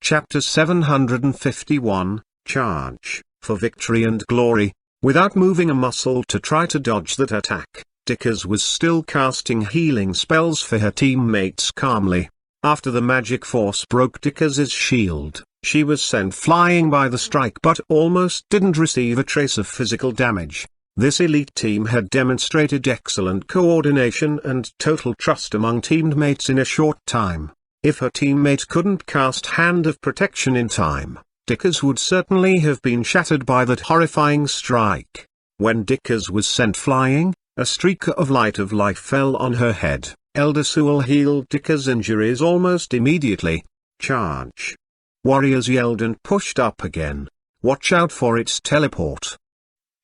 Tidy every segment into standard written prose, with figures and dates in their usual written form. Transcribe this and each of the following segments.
Chapter 751, Charge, for Victory and Glory. Without moving a muscle to try to dodge that attack, Dickers was still casting healing spells for her teammates calmly. After the magic force broke Dickers's shield, she was sent flying by the strike but almost didn't receive a trace of physical damage. This elite team had demonstrated excellent coordination and total trust among teammates in a short time. If her teammate couldn't cast Hand of Protection in time, Dickers would certainly have been shattered by that horrifying strike. When Dickers was sent flying, a streak of light of life fell on her head. Elder Sewell healed Dickers' injuries almost immediately. Charge! Warriors yelled and pushed up again. Watch out for its teleport!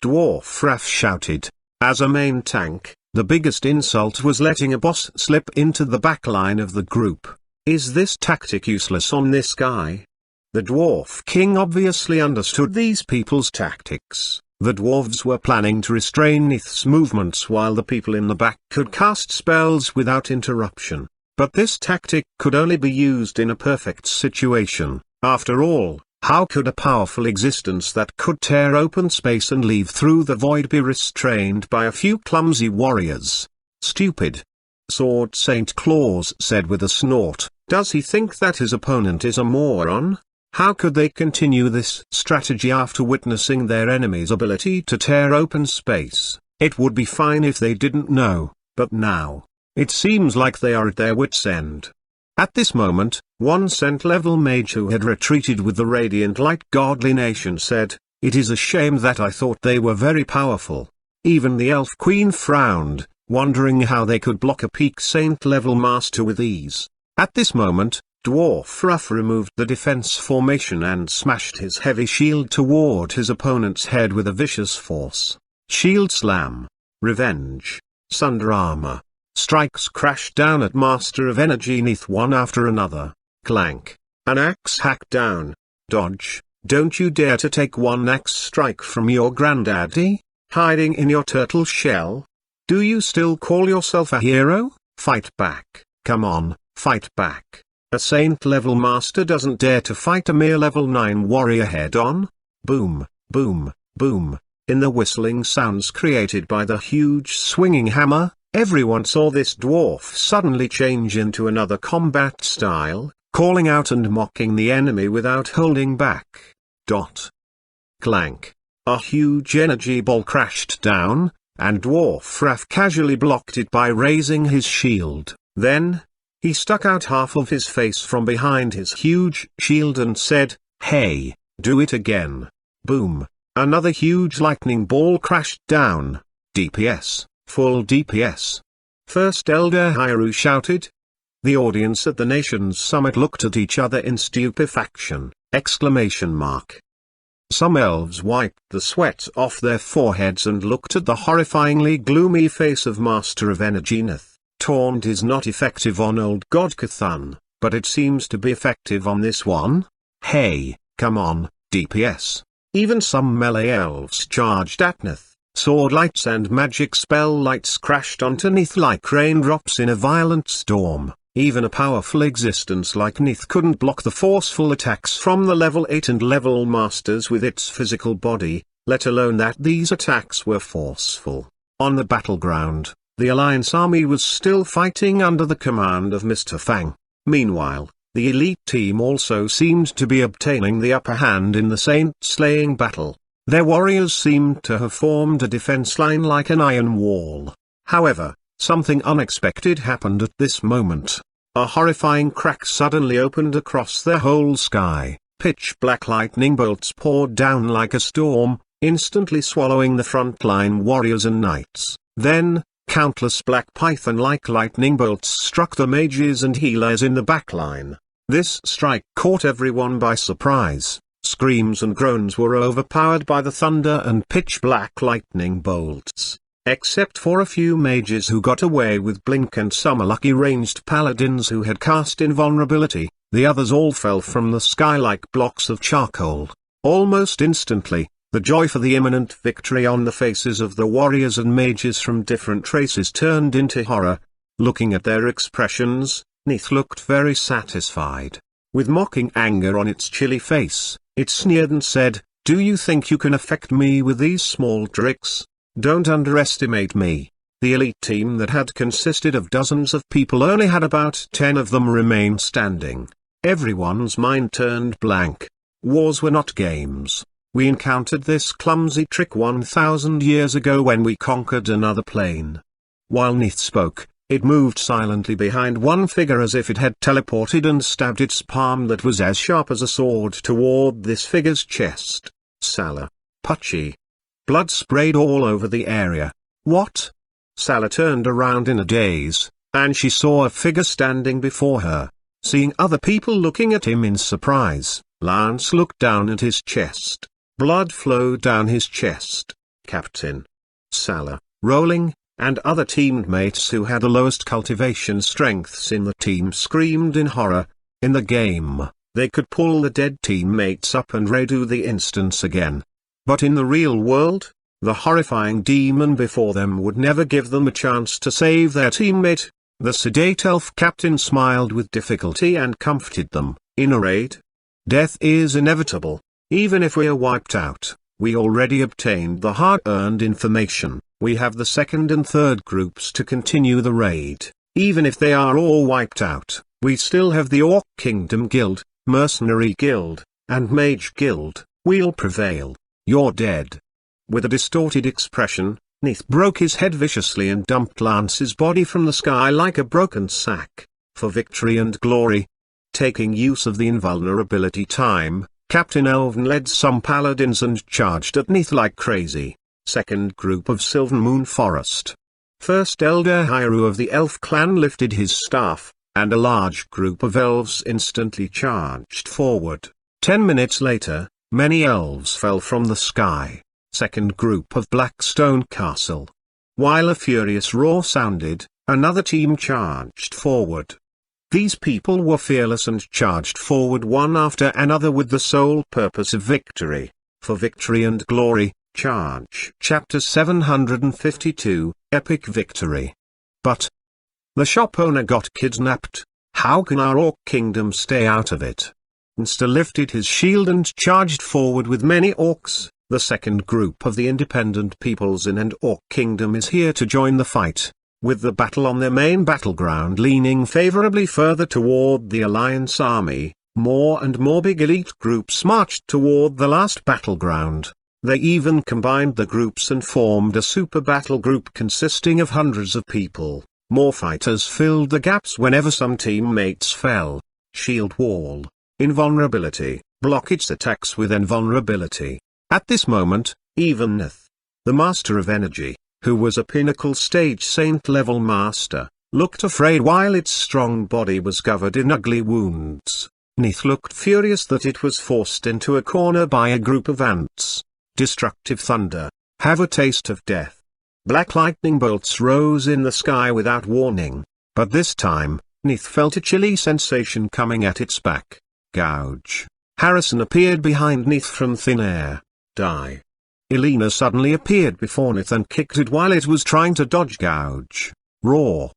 Dwarf Raph shouted. As a main tank, the biggest insult was letting a boss slip into the backline of the group. Is this tactic useless on this guy? The Dwarf King obviously understood these people's tactics. The dwarves were planning to restrain Nith's movements while the people in the back could cast spells without interruption. But this tactic could only be used in a perfect situation. After all, how could a powerful existence that could tear open space and leave through the void be restrained by a few clumsy warriors? Stupid. Sword St. Claus said with a snort. Does he think that his opponent is a moron? How could they continue this strategy after witnessing their enemy's ability to tear open space? It would be fine if they didn't know, but now, it seems like they are at their wits' end. At this moment, one cent-level mage who had retreated with the Radiant Light Godly Nation said, "It is a shame that I thought they were very powerful." Even the Elf Queen frowned, wondering how they could block a peak saint-level master with ease. At this moment, Dwarf Raph removed the defense formation and smashed his heavy shield toward his opponent's head with a vicious force. Shield slam. Revenge. Sunder armor. Strikes crashed down at Master of Energy Nith one after another. Clank. An axe hacked down. Dodge. Don't you dare to take one axe strike from your granddaddy, hiding in your turtle shell. Do you still call yourself a hero? Fight back, come on, fight back. A saint-level master doesn't dare to fight a mere level 9 warrior head-on. Boom, boom, boom. In the whistling sounds created by the huge swinging hammer, everyone saw this dwarf suddenly change into another combat style, calling out and mocking the enemy without holding back. Clank. A huge energy ball crashed down, and Dwarf Raph casually blocked it by raising his shield. Then, he stuck out half of his face from behind his huge shield and said, "Hey, do it again." Boom. Another huge lightning ball crashed down. DPS, full DPS. First Elder Hyrule shouted. The audience at the Nations Summit looked at each other in stupefaction! Some elves wiped the sweat off their foreheads and looked at the horrifyingly gloomy face of Master of Energy Nith. Taunt is not effective on Old God Cthulhu, but it seems to be effective on this one. Hey, come on, DPS. Even some melee elves charged at Nith. Sword lights and magic spell lights crashed onto Nith like raindrops in a violent storm. Even a powerful existence like Nith couldn't block the forceful attacks from the level 8 and level masters with its physical body, let alone that these attacks were forceful. On the battleground, the Alliance army was still fighting under the command of Mr. Fang. Meanwhile, the elite team also seemed to be obtaining the upper hand in the saint-slaying battle. Their warriors seemed to have formed a defense line like an iron wall. However, something unexpected happened at this moment. A horrifying crack suddenly opened across the whole sky. Pitch-black lightning bolts poured down like a storm, instantly swallowing the frontline warriors and knights. Then, countless black python-like lightning bolts struck the mages and healers in the backline. This strike caught everyone by surprise. Screams and groans were overpowered by the thunder and pitch-black lightning bolts. Except for a few mages who got away with blink and some lucky ranged paladins who had cast invulnerability, the others all fell from the sky like blocks of charcoal. Almost instantly, the joy for the imminent victory on the faces of the warriors and mages from different races turned into horror. Looking at their expressions, Nith looked very satisfied. With mocking anger on its chilly face, it sneered and said, "Do you think you can affect me with these small tricks? Don't underestimate me." The elite team that had consisted of dozens of people only had about 10 of them remain standing. Everyone's mind turned blank. Wars were not games. We encountered this clumsy trick 1,000 years ago when we conquered another plane. While Neith spoke, it moved silently behind one figure as if it had teleported and stabbed its palm that was as sharp as a sword toward this figure's chest. Salah. Puchy. Blood sprayed all over the area. What? Salah turned around in a daze, and she saw a figure standing before her. Seeing other people looking at him in surprise, Lance looked down at his chest. Blood flowed down his chest. Captain Salah, rolling, and other teammates who had the lowest cultivation strengths in the team screamed in horror. In the game, they could pull the dead teammates up and redo the instance again. But in the real world, the horrifying demon before them would never give them a chance to save their teammate. The sedate elf captain smiled with difficulty and comforted them. In a raid, death is inevitable. Even if we are wiped out, we already obtained the hard-earned information. We have the second and third groups to continue the raid. Even if they are all wiped out, we still have the Orc Kingdom Guild, Mercenary Guild, and Mage Guild. We'll prevail. You're dead. With a distorted expression, Neith broke his head viciously and dumped Lance's body from the sky like a broken sack. For victory and glory. Taking use of the invulnerability time, Captain Elven led some paladins and charged at Neith like crazy. Second group of Sylvan Moon Forest. First Elder Hyrule of the Elf clan lifted his staff, and a large group of elves instantly charged forward. 10 minutes later, many elves fell from the sky. Second group of Blackstone Castle. While a furious roar sounded, another team charged forward. These people were fearless and charged forward one after another with the sole purpose of victory. For victory and glory, charge. Chapter 752, Epic Victory. But the shop owner got kidnapped. How can our Orc Kingdom stay out of it? Insta lifted his shield and charged forward with many orcs. The second group of the independent peoples in and Orc Kingdom is here to join the fight. With the battle on their main battleground leaning favorably further toward the Alliance army, more and more big elite groups marched toward the last battleground. They even combined the groups and formed a super battle group consisting of hundreds of people. More fighters filled the gaps whenever some teammates fell. Shield wall. Invulnerability. Block its attacks with invulnerability. At this moment, even Neith, the Master of Energy, who was a pinnacle stage saint-level master, looked afraid while its strong body was covered in ugly wounds. Neith looked furious that it was forced into a corner by a group of ants. Destructive thunder. Have a taste of death. Black lightning bolts rose in the sky without warning, but this time, Neith felt a chilly sensation coming at its back. Gouge. Harrison appeared behind Neith from thin air. Die. Elena suddenly appeared before Neith and kicked it while it was trying to dodge Gouge. Roar.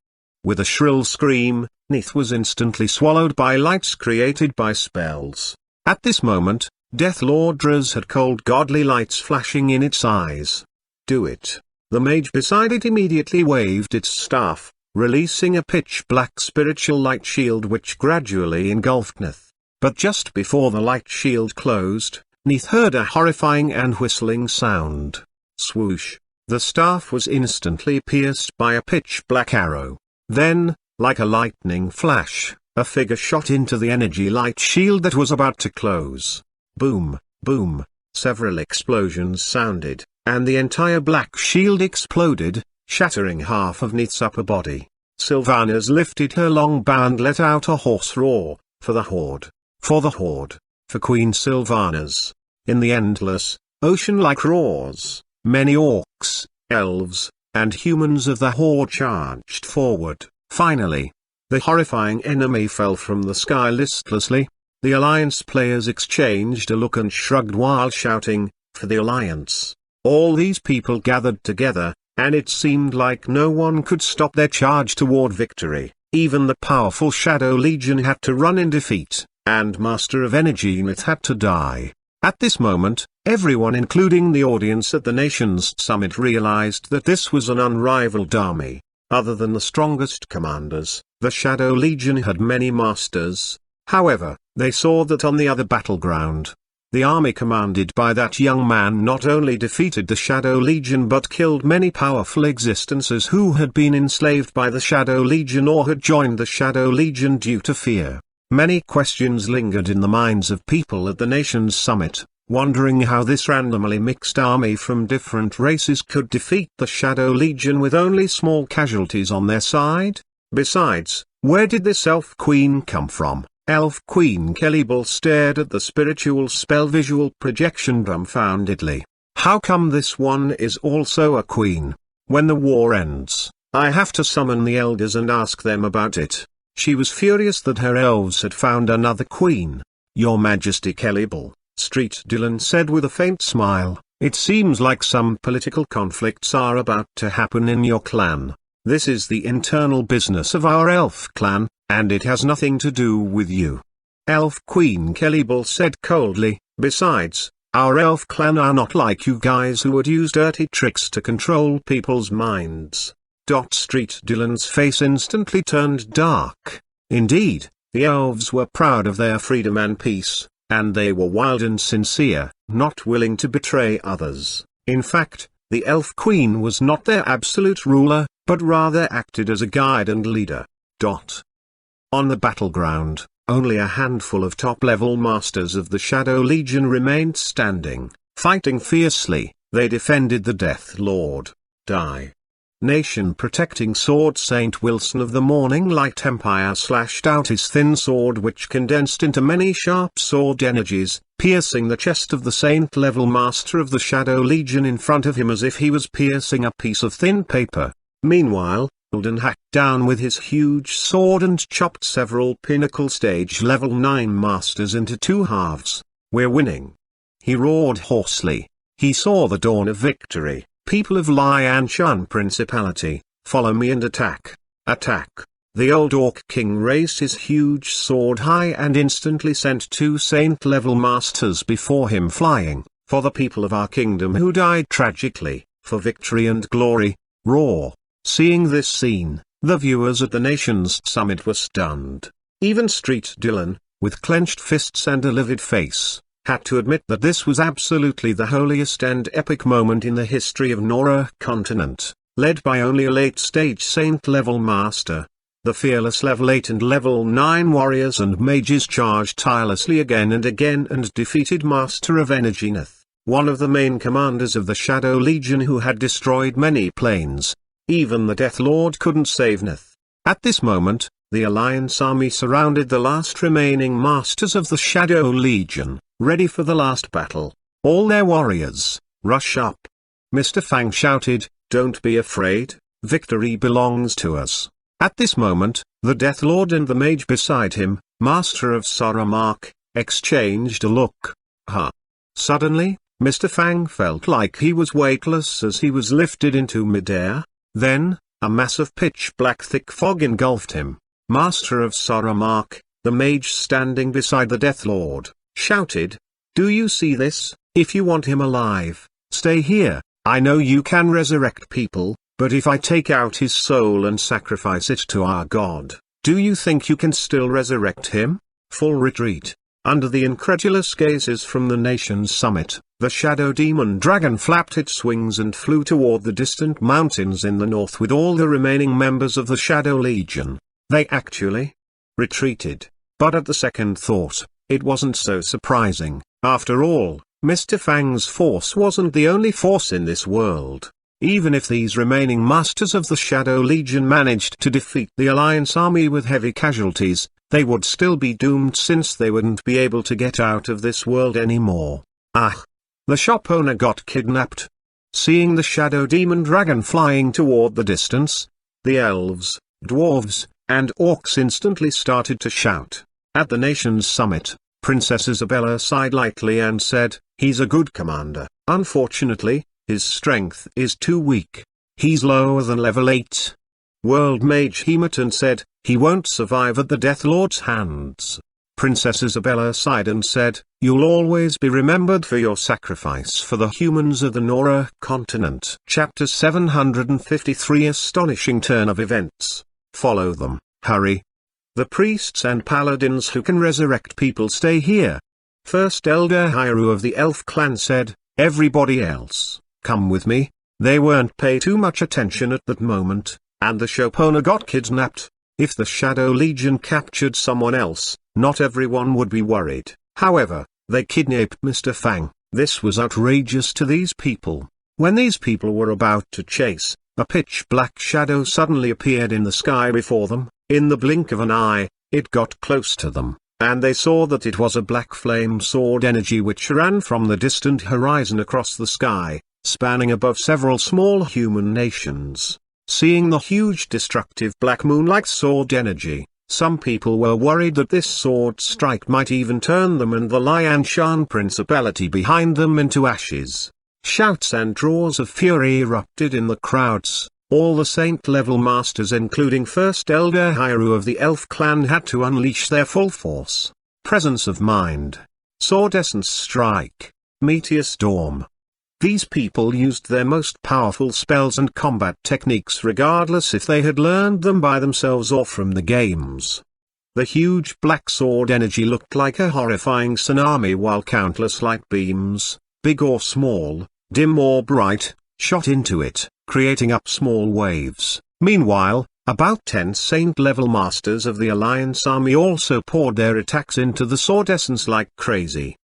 With a shrill scream, Neith was instantly swallowed by lights created by spells. At this moment, Death Lord Draz had cold godly lights flashing in its eyes. Do it. The mage beside it immediately waved its staff, releasing a pitch-black spiritual light shield which gradually engulfed Neith. But just before the light shield closed, Neith heard a horrifying and whistling sound. Swoosh. The staff was instantly pierced by a pitch-black arrow. Then, like a lightning flash, a figure shot into the energy light shield that was about to close. Boom, boom. Several explosions sounded, and the entire black shield exploded, shattering half of Neith's upper body. Sylvanas lifted her long bow and let out a hoarse roar. For the Horde. For the Horde. For Queen Sylvanas. In the endless, ocean-like roars, many orcs, elves, and humans of the Horde charged forward. Finally, the horrifying enemy fell from the sky listlessly. The Alliance players exchanged a look and shrugged while shouting, "For the Alliance." All these people gathered together, and it seemed like no one could stop their charge toward victory. Even the powerful Shadow Legion had to run in defeat. and Master of Energy Nith had to die. At this moment, everyone including the audience at the Nations Summit realized that this was an unrivaled army. Other than the strongest commanders, the Shadow Legion had many masters. However, they saw that on the other battleground, the army commanded by that young man not only defeated the Shadow Legion but killed many powerful existences who had been enslaved by the Shadow Legion or had joined the Shadow Legion due to fear. Many questions lingered in the minds of people at the Nations Summit, wondering how this randomly mixed army from different races could defeat the Shadow Legion with only small casualties on their side. Besides, where did this Elf Queen come from? Elf Queen Kellybull stared at the spiritual spell visual projection dumbfoundedly. How come this one is also a queen? When the war ends, I have to summon the elders and ask them about it. She was furious that her elves had found another queen. Your Majesty Kellybull, Street Dylan said with a faint smile, it seems like some political conflicts are about to happen in your clan. This is the internal business of our elf clan, and it has nothing to do with you. Elf Queen Kellybull said coldly, besides, our elf clan are not like you guys who would use dirty tricks to control people's minds. Street Dylan's face instantly turned dark. Indeed, the elves were proud of their freedom and peace, and they were wild and sincere, not willing to betray others. In fact, the Elf Queen was not their absolute ruler, but rather acted as a guide and leader. On the battleground, only a handful of top-level masters of the Shadow Legion remained standing. Fighting fiercely, they defended the Death Lord. Nation-protecting sword Saint Wilson of the Morning Light Empire slashed out his thin sword which condensed into many sharp sword energies, piercing the chest of the Saint-level master of the Shadow Legion in front of him as if he was piercing a piece of thin paper. Meanwhile, Golden hacked down with his huge sword and chopped several pinnacle stage level 9 masters into two halves. We're winning. He roared hoarsely. He saw the dawn of victory. People of Lian Shan Principality, follow me and attack. Attack. The old Orc King raised his huge sword high and instantly sent two Saint-level masters before him flying, for the people of our kingdom who died tragically, for victory and glory. Roar. Seeing this scene, the viewers at the Nations Summit were stunned. Even Street Dylan, with clenched fists and a livid face, had to admit that this was absolutely the holiest and epic moment in the history of Nora continent, led by only a late-stage Saint-level master. The fearless level 8 and level 9 warriors and mages charged tirelessly again and defeated Master of Energy Nith, one of the main commanders of the Shadow Legion who had destroyed many planes. Even the Death Lord couldn't save Nith. At this moment, the Alliance army surrounded the last remaining masters of the Shadow Legion, ready for the last battle. All their warriors, rush up. Mr. Fang shouted, don't be afraid, victory belongs to us. At this moment, the Death Lord and the mage beside him, Master of Saramark, exchanged a look. Suddenly, Mr. Fang felt like he was weightless as he was lifted into midair. Then, a mass of pitch-black thick fog engulfed him. Master of Saramark, the mage standing beside the Death Lord, shouted, do you see this? If you want him alive, stay here. I know you can resurrect people, but if I take out his soul and sacrifice it to our god, do you think you can still resurrect him? Full retreat. Under the incredulous gazes from the Nations Summit, the Shadow Demon Dragon flapped its wings and flew toward the distant mountains in the north with all the remaining members of the Shadow Legion. They actually retreated. But at the second thought, it wasn't so surprising. After all, Mr. Fang's force wasn't the only force in this world. Even if these remaining masters of the Shadow Legion managed to defeat the Alliance army with heavy casualties, they would still be doomed since they wouldn't be able to get out of this world anymore. The shop owner got kidnapped. Seeing the Shadow Demon Dragon flying toward the distance, the elves, dwarves, and orcs instantly started to shout. At the Nations Summit, Princess Isabella sighed lightly and said, he's a good commander. Unfortunately, his strength is too weak. He's lower than level 8. World Mage Hematon said, he won't survive at the Death Lord's hands. Princess Isabella sighed and said, "You'll always be remembered for your sacrifice for the humans of the Nora continent." Chapter 753 Astonishing turn of events. Follow them, hurry. The priests and paladins who can resurrect people stay here. First Elder Hyrule of the Elf clan said, "Everybody else, come with me." They weren't paying too much attention at that moment, and the Shopona got kidnapped. If the Shadow Legion captured someone else, not everyone would be worried. However, they kidnapped Mr. Fang. This was outrageous to these people. When these people were about to chase, a pitch-black shadow suddenly appeared in the sky before them. In the blink of an eye, it got close to them, and they saw that it was a black flame sword energy which ran from the distant horizon across the sky, spanning above several small human nations. Seeing the huge destructive black moon-like sword energy, some people were worried that this sword strike might even turn them and the Lianshan Principality behind them into ashes. Shouts and roars of fury erupted in the crowds. All the saint-level masters including First Elder Hyrule of the Elf clan had to unleash their full force. Presence of mind. Sword Essence Strike. Meteor Storm. These people used their most powerful spells and combat techniques regardless if they had learned them by themselves or from the games. The huge black sword energy looked like a horrifying tsunami while countless light beams, big or small, dim or bright, shot into it, creating up small waves. Meanwhile, about 10 saint-level masters of the Alliance army also poured their attacks into the sword essence like crazy.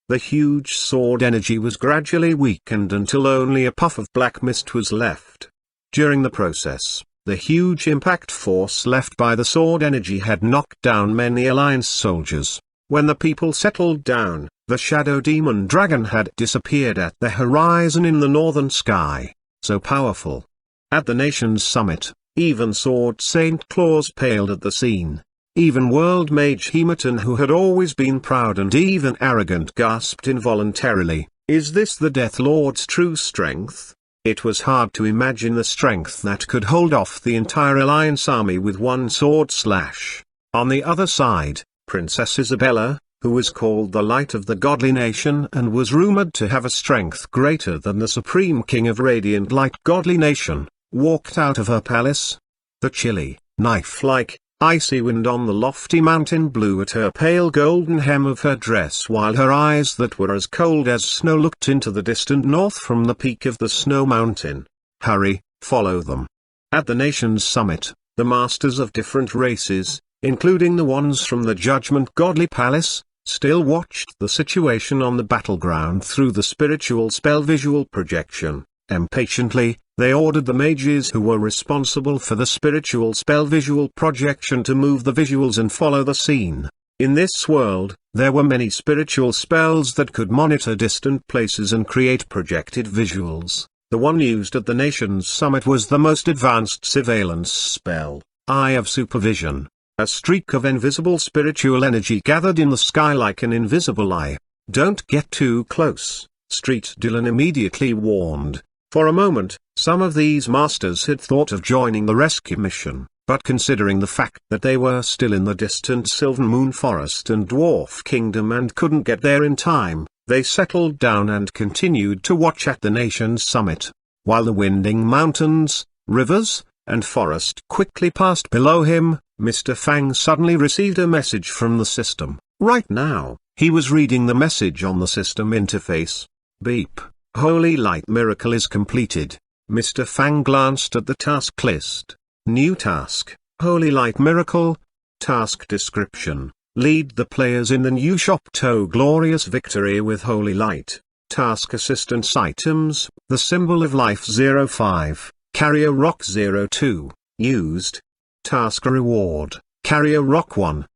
The huge sword energy was gradually weakened until only a puff of black mist was left. During the process, the huge impact force left by the sword energy had knocked down many Alliance soldiers. When the people settled down, the Shadow Demon Dragon had disappeared at the horizon in the northern sky. So powerful. At the nation's summit, even Sword Saint Claus paled at the scene. Even World Mage Hematon, who had always been proud and even arrogant, gasped involuntarily, "Is this the Death Lord's true strength?" It was hard to imagine the strength that could hold off the entire Alliance army with one sword slash. On the other side, Princess Isabella, who was called the Light of the Godly Nation and was rumored to have a strength greater than the Supreme King of Radiant Light Godly Nation, walked out of her palace. The chilly, knife-like, icy wind on the lofty mountain blew at her pale golden hem of her dress while her eyes that were as cold as snow looked into the distant north from the peak of the snow mountain. "Hurry, follow them." At the nation's summit, the masters of different races, including the ones from the Judgment Godly Palace, still watched the situation on the battleground through the spiritual spell visual projection. Impatiently, they ordered the mages who were responsible for the spiritual spell visual projection to move the visuals and follow the scene. In this world, there were many spiritual spells that could monitor distant places and create projected visuals. The one used at the nation's summit was the most advanced surveillance spell, Eye of Supervision. A streak of invisible spiritual energy gathered in the sky like an invisible eye. "Don't get too close," Street Dylan immediately warned. For a moment, some of these masters had thought of joining the rescue mission, but considering the fact that they were still in the distant Sylvan Moon Forest and Dwarf Kingdom and couldn't get there in time, they settled down and continued to watch at the nation's summit. While the winding mountains, rivers, and forest quickly passed below him, Mr. Fang suddenly received a message from the system. Right now, he was reading the message on the system interface. Beep. Holy Light Miracle is completed. Mr. Fang glanced at the task list. New task, Holy Light Miracle. Task description, lead the players in the new shop to glorious victory with Holy Light. Task assistance items, the symbol of life 05, carrier rock 02, used. Task reward, carrier rock 1.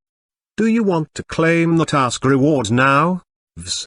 Do you want to claim the task reward now? Vs.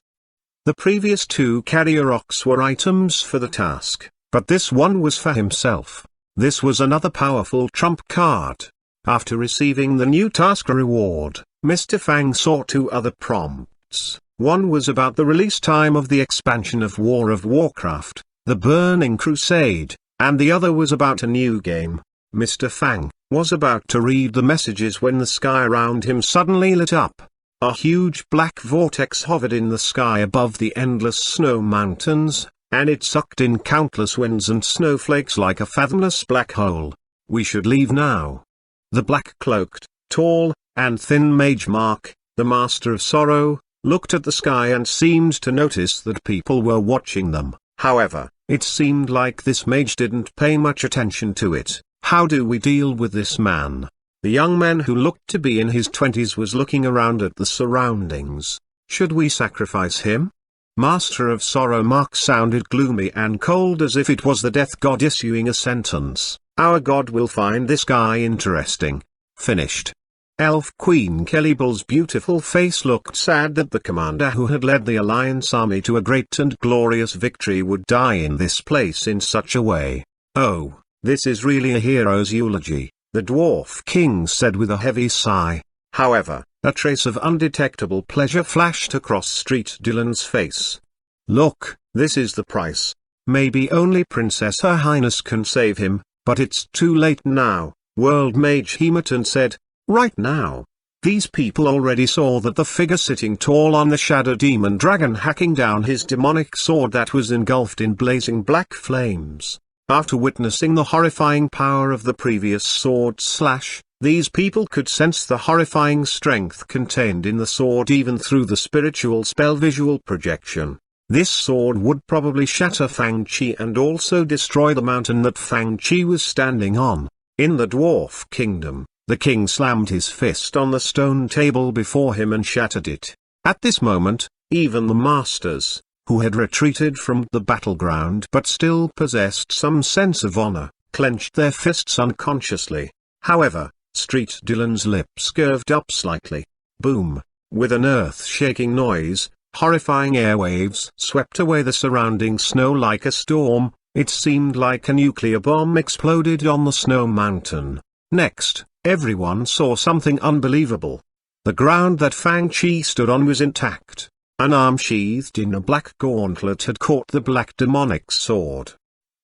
The previous 2 carrier rocks were items for the task, but this one was for himself. This was another powerful trump card. After receiving the new task reward, Mr. Fang saw 2 other prompts. One was about the release time of the expansion of War of Warcraft, The Burning Crusade, and the other was about a new game. Mr. Fang was about to read the messages when the sky around him suddenly lit up. A huge black vortex hovered in the sky above the endless snow mountains, and it sucked in countless winds and snowflakes like a fathomless black hole. We should leave now. The black-cloaked, tall, and thin mage Mark, the Master of Sorrow, looked at the sky and seemed to notice that people were watching them. However, it seemed like this mage didn't pay much attention to it. How do we deal with this man? The young man who looked to be in his 20s was looking around at the surroundings. Should we sacrifice him? Master of Sorrow Mark sounded gloomy and cold as if it was the death god issuing a sentence. Our god will find this guy interesting. Finished. Elf Queen Kellybull's beautiful face looked sad that the commander who had led the Alliance army to a great and glorious victory would die in this place in such a way. Oh, this is really a hero's eulogy, the Dwarf King said with a heavy sigh. However, a trace of undetectable pleasure flashed across Street Dylan's face. Look, this is the price. Maybe only Princess Her Highness can save him, but it's too late now, World Mage Hematon said. Right now. These people already saw that the figure sitting tall on the shadow demon dragon hacking down his demonic sword that was engulfed in blazing black flames. After witnessing the horrifying power of the previous sword slash, these people could sense the horrifying strength contained in the sword even through the spiritual spell visual projection. This sword would probably shatter Fang Chi and also destroy the mountain that Fang Chi was standing on. In the Dwarf Kingdom, the king slammed his fist on the stone table before him and shattered it. At this moment, even the masters, who had retreated from the battleground but still possessed some sense of honor, clenched their fists unconsciously. However, Street Dylan's lips curved up slightly. Boom! With an earth-shaking noise, horrifying airwaves swept away the surrounding snow like a storm. It seemed like a nuclear bomb exploded on the snow mountain. Next, everyone saw something unbelievable. The ground that Fang Chi stood on was intact. An arm sheathed in a black gauntlet had caught the black demonic sword.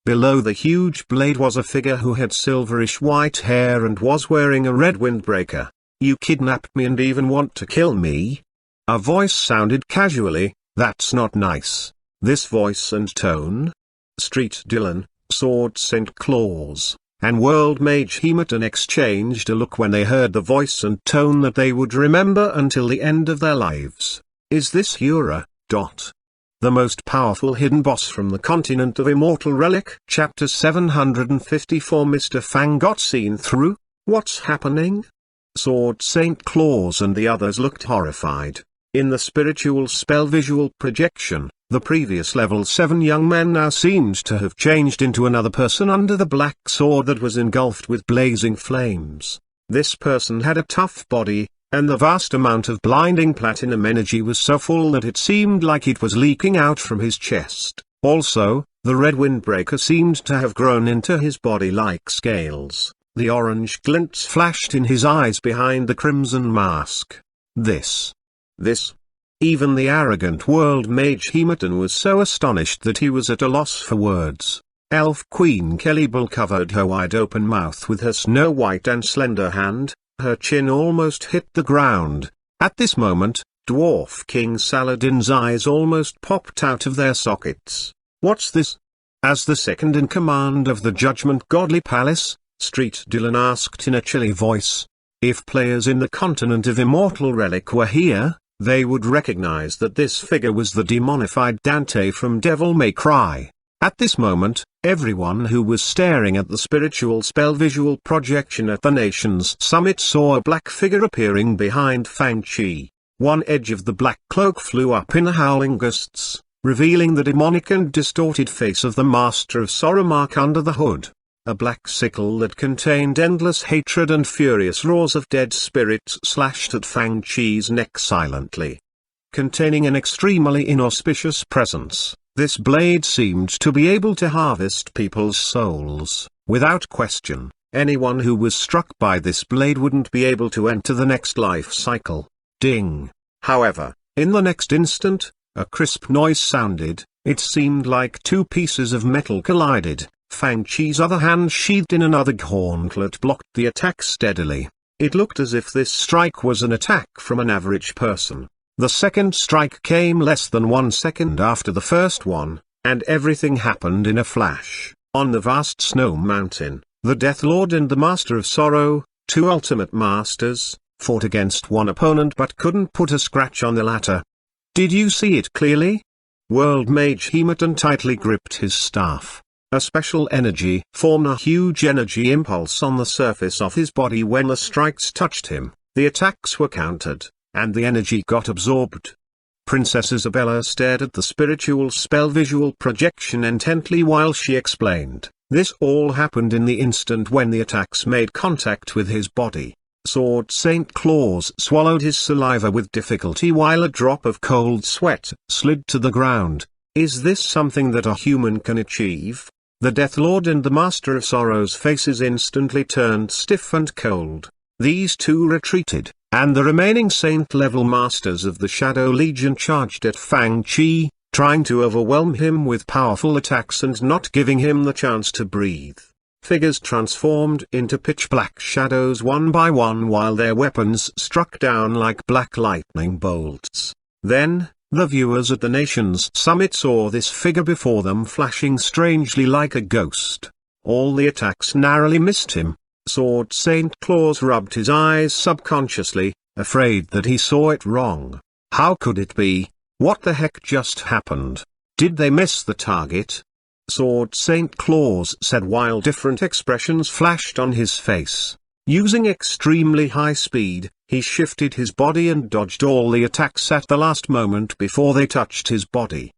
Below the huge blade was a figure who had silverish white hair and was wearing a red windbreaker. You kidnapped me and even want to kill me? A voice sounded casually. That's not nice. This voice and tone? Street Dylan, Sword St. Claus, and World Mage Hematon exchanged a look when they heard the voice and tone that they would remember until the end of their lives. Is this Hura, the most powerful hidden boss from the continent of Immortal Relic? Chapter 754 Mr. Fang got seen through? What's happening? Sword St. Claus and the others looked horrified. In the spiritual spell visual projection, the previous level 7 young men now seemed to have changed into another person under the black sword that was engulfed with blazing flames. This person had a tough body, and the vast amount of blinding platinum energy was so full that it seemed like it was leaking out from his chest. Also, the red windbreaker seemed to have grown into his body like scales. The orange glints flashed in his eyes behind the crimson mask. This. Even the arrogant World Mage Hematon was so astonished that he was at a loss for words. Elf Queen Kellybull covered her wide-open mouth with her snow-white and slender hand. Her chin almost hit the ground. At this moment, Dwarf King Saladin's eyes almost popped out of their sockets. What's this? As the second in command of the Judgment Godly Palace, Street Dylan asked in a chilly voice. If players in the continent of Immortal Relic were here, they would recognize that this figure was the demonified Dante from Devil May Cry. At this moment, everyone who was staring at the spiritual spell visual projection at the nation's summit saw a black figure appearing behind Fang Chi. One edge of the black cloak flew up in howling gusts, revealing the demonic and distorted face of the Master of Sorrow Mark under the hood. A black sickle that contained endless hatred and furious roars of dead spirits slashed at Fang Chi's neck silently. Containing an extremely inauspicious presence, this blade seemed to be able to harvest people's souls. Without question, anyone who was struck by this blade wouldn't be able to enter the next life cycle. Ding! However, in the next instant, a crisp noise sounded. It seemed like two pieces of metal collided. Fang Chi's other hand sheathed in another gauntlet blocked the attack steadily. It looked as if this strike was an attack from an average person. The second strike came less than 1 second after the first one, and everything happened in a flash. On the vast snow mountain, the Death Lord and the Master of Sorrow, two ultimate masters, fought against one opponent but couldn't put a scratch on the latter. Did you see it clearly? World Mage Hematon tightly gripped his staff. A special energy formed a huge energy impulse on the surface of his body when the strikes touched him. The attacks were countered, and the energy got absorbed. Princess Isabella stared at the spiritual spell visual projection intently while she explained. This all happened in the instant when the attacks made contact with his body. Sword St. Claus swallowed his saliva with difficulty while a drop of cold sweat slid to the ground. Is this something that a human can achieve? The Death Lord and the Master of Sorrow's faces instantly turned stiff and cold. These two retreated, and the remaining saint-level masters of the Shadow Legion charged at Fang Chi, trying to overwhelm him with powerful attacks and not giving him the chance to breathe. Figures transformed into pitch-black shadows one by one while their weapons struck down like black lightning bolts. Then, the viewers at the Nations Summit saw this figure before them flashing strangely like a ghost. All the attacks narrowly missed him. Sword St. Claus rubbed his eyes subconsciously, afraid that he saw it wrong. How could it be? What the heck just happened? Did they miss the target? Sword St. Claus said while different expressions flashed on his face. Using extremely high speed, he shifted his body and dodged all the attacks at the last moment before they touched his body.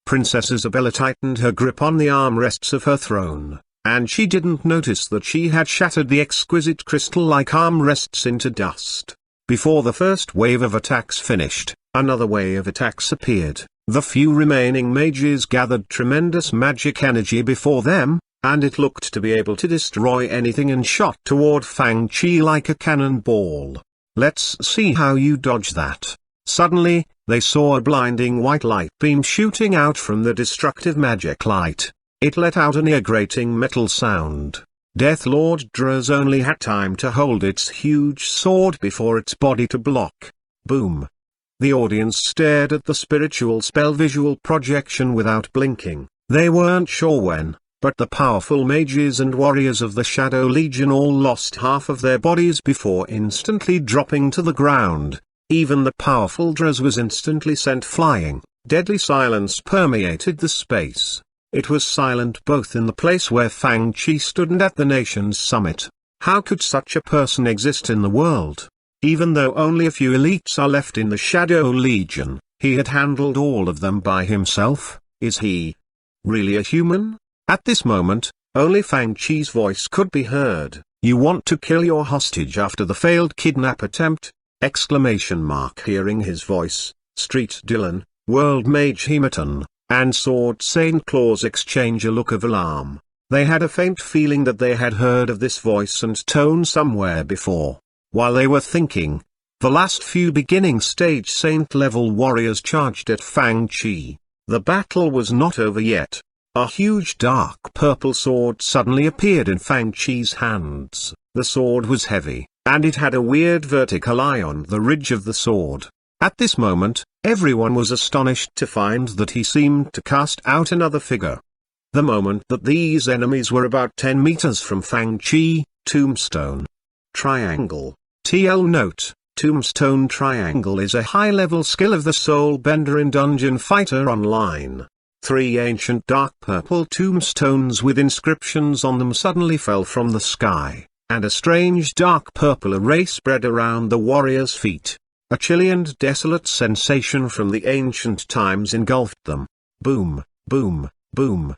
Princess Isabella tightened her grip on the armrests of her throne, and she didn't notice that she had shattered the exquisite crystal-like armrests into dust. Before the first wave of attacks finished, another wave of attacks appeared. The few remaining mages gathered tremendous magic energy before them, and it looked to be able to destroy anything and shot toward Fang Chi like a cannonball. Let's see how you dodge that. Suddenly, they saw a blinding white light beam shooting out from the destructive magic light. It let out an ear-grating metal sound. Death Lord Draz only had time to hold its huge sword before its body to block. Boom. The audience stared at the spiritual spell visual projection without blinking. They weren't sure when, but the powerful mages and warriors of the Shadow Legion all lost half of their bodies before instantly dropping to the ground. Even the powerful Draz was instantly sent flying. Deadly silence permeated the space. It was silent both in the place where Fang Chi stood and at the Nations Summit. How could such a person exist in the world? Even though only a few elites are left in the Shadow Legion, he had handled all of them by himself. Is he really a human? At this moment, only Fang Chi's voice could be heard. You want to kill your hostage after the failed kidnap attempt? Hearing his voice, Street Dylan, World Mage Hematon, and Sword St. Claus exchange a look of alarm. They had a faint feeling that they had heard of this voice and tone somewhere before. While they were thinking, the last few beginning stage saint-level warriors charged at Fang Chi. The battle was not over yet. A huge dark purple sword suddenly appeared in Fang Chi's hands. The sword was heavy, and it had a weird vertical eye on the ridge of the sword. At this moment, everyone was astonished to find that he seemed to cast out another figure. The moment that these enemies were about 10 meters from Fang Chi, Tombstone Triangle. TL note, Tombstone Triangle is a high-level skill of the Soul Bender in Dungeon Fighter Online. 3 ancient dark purple tombstones with inscriptions on them suddenly fell from the sky, and a strange dark purple array spread around the warrior's feet. A chilly and desolate sensation from the ancient times engulfed them. Boom, boom, boom.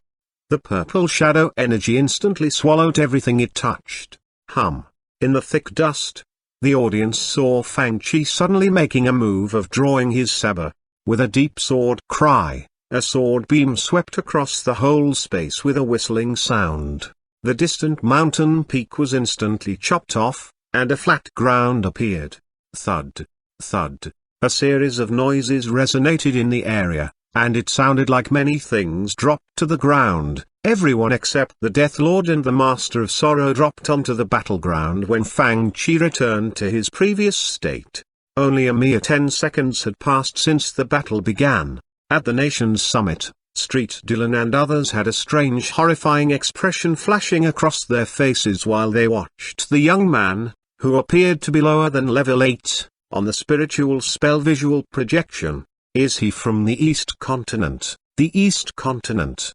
The purple shadow energy instantly swallowed everything it touched. In the thick dust, the audience saw Fang Chi suddenly making a move of drawing his saber. With a deep sword cry, a sword beam swept across the whole space with a whistling sound. The distant mountain peak was instantly chopped off, and a flat ground appeared. Thud, thud. A series of noises resonated in the area, and it sounded like many things dropped to the ground, Everyone except the Death Lord and the Master of Sorrow dropped onto the battleground when Fang Chi returned to his previous state. Only a mere 10 seconds had passed since the battle began. At the nation's summit, Street Dylan and others had a strange horrifying expression flashing across their faces while they watched the young man, who appeared to be lower than level 8, on the spiritual spell visual projection. Is he from the East Continent? The East Continent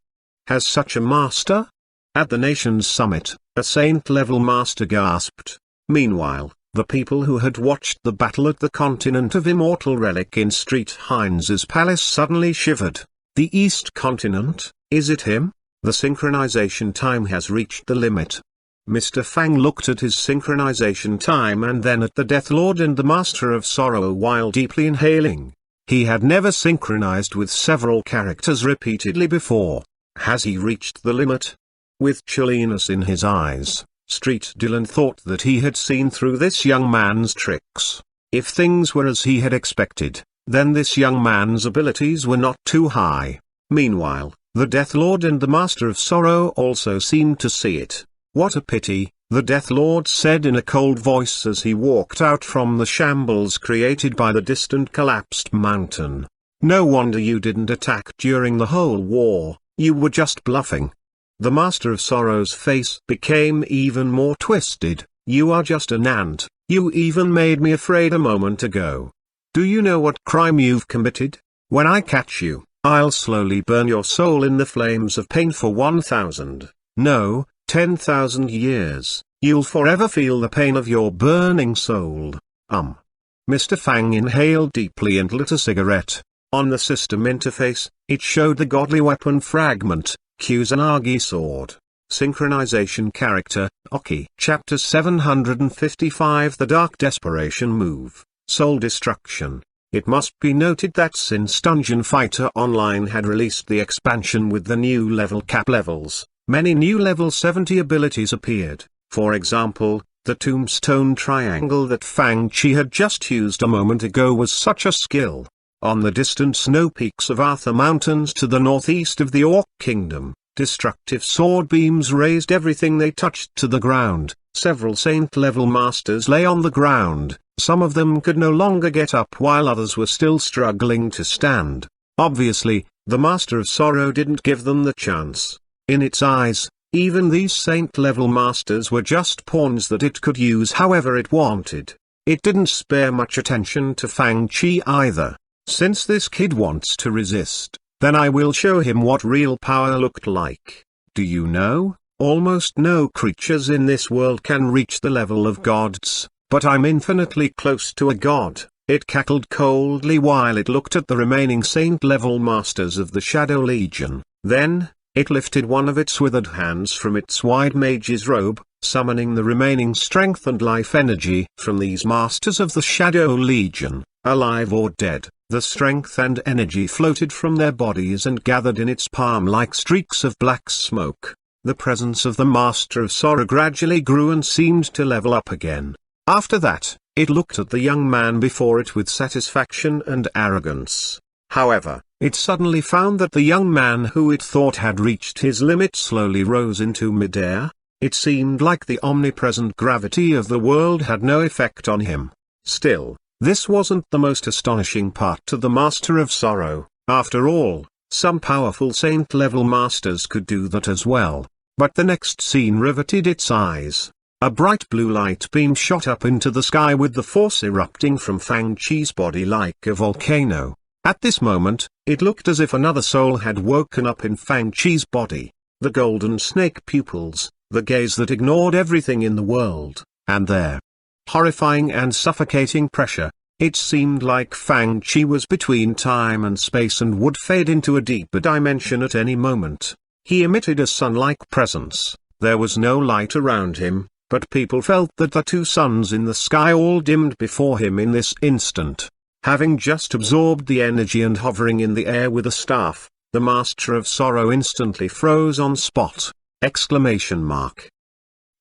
has such a master? At the nation's summit, a saint-level master gasped. Meanwhile, the people who had watched the battle at the continent of Immortal Relic in Street Heinz's palace suddenly shivered. The East Continent, is it him? The synchronization time has reached the limit. Mr. Fang looked at his synchronization time and then at the Death Lord and the Master of Sorrow while deeply inhaling. He had never synchronized with several characters repeatedly before. Has he reached the limit? With chilliness in his eyes, Street Dylan thought that he had seen through this young man's tricks. If things were as he had expected, then this young man's abilities were not too high. Meanwhile, the Death Lord and the Master of Sorrow also seemed to see it. What a pity, the Death Lord said in a cold voice as he walked out from the shambles created by the distant collapsed mountain. No wonder you didn't attack during the whole war, you were just bluffing. The Master of Sorrow's face became even more twisted. You are just an ant, you even made me afraid a moment ago. Do you know what crime you've committed? When I catch you, I'll slowly burn your soul in the flames of pain for 1,000, no, 10,000 years. You'll forever feel the pain of your burning soul. Mr. Fang inhaled deeply and lit a cigarette. On the system interface, it showed the godly weapon fragment, Kusanagi sword. Synchronization character, Oki. Chapter 755 The Dark Desperation Move, Soul Destruction. It must be noted that since Dungeon Fighter Online had released the expansion with the new level cap levels, many new level 70 abilities appeared. For example, the Tombstone Triangle that Fang Chi had just used a moment ago was such a skill. On the distant snow peaks of Arthur Mountains to the northeast of the Orc Kingdom, destructive sword beams razed everything they touched to the ground. Several saint-level masters lay on the ground, some of them could no longer get up while others were still struggling to stand. Obviously, the Master of Sorrow didn't give them the chance. In its eyes, even these saint-level masters were just pawns that it could use however it wanted. It didn't spare much attention to Fang Chi either. Since this kid wants to resist, then I will show him what real power looked like. Do you know, almost no creatures in this world can reach the level of gods, but I'm infinitely close to a god. It cackled coldly while it looked at the remaining saint-level masters of the Shadow Legion. Then, it lifted one of its withered hands from its wide mage's robe, summoning the remaining strength and life energy from these masters of the Shadow Legion, alive or dead. The strength and energy floated from their bodies and gathered in its palm like streaks of black smoke. The presence of the Master of Sorrow gradually grew and seemed to level up again. After that, it looked at the young man before it with satisfaction and arrogance. However, it suddenly found that the young man who it thought had reached his limit slowly rose into midair. It seemed like the omnipresent gravity of the world had no effect on him. Still, this wasn't the most astonishing part to the Master of Sorrow. After all, some powerful saint-level masters could do that as well. But the next scene riveted its eyes. A bright blue light beam shot up into the sky with the force erupting from Fang Chi's body like a volcano. At this moment, it looked as if another soul had woken up in Fang Chi's body. The golden snake pupils, the gaze that ignored everything in the world, and their horrifying and suffocating pressure. It seemed like Fang Chi was between time and space and would fade into a deeper dimension at any moment. He emitted a sun-like presence. There was no light around him, but people felt that the two suns in the sky all dimmed before him in this instant. Having just absorbed the energy and hovering in the air with a staff, the Master of Sorrow instantly froze on spot! Exclamation mark.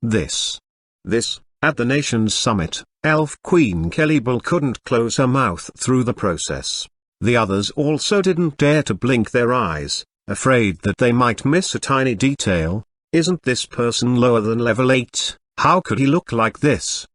This. At the nation's summit, Elf Queen Kellybull couldn't close her mouth through the process. The others also didn't dare to blink their eyes. afraid that they might miss a tiny detail. Isn't this person lower than level 8? How could he look like this?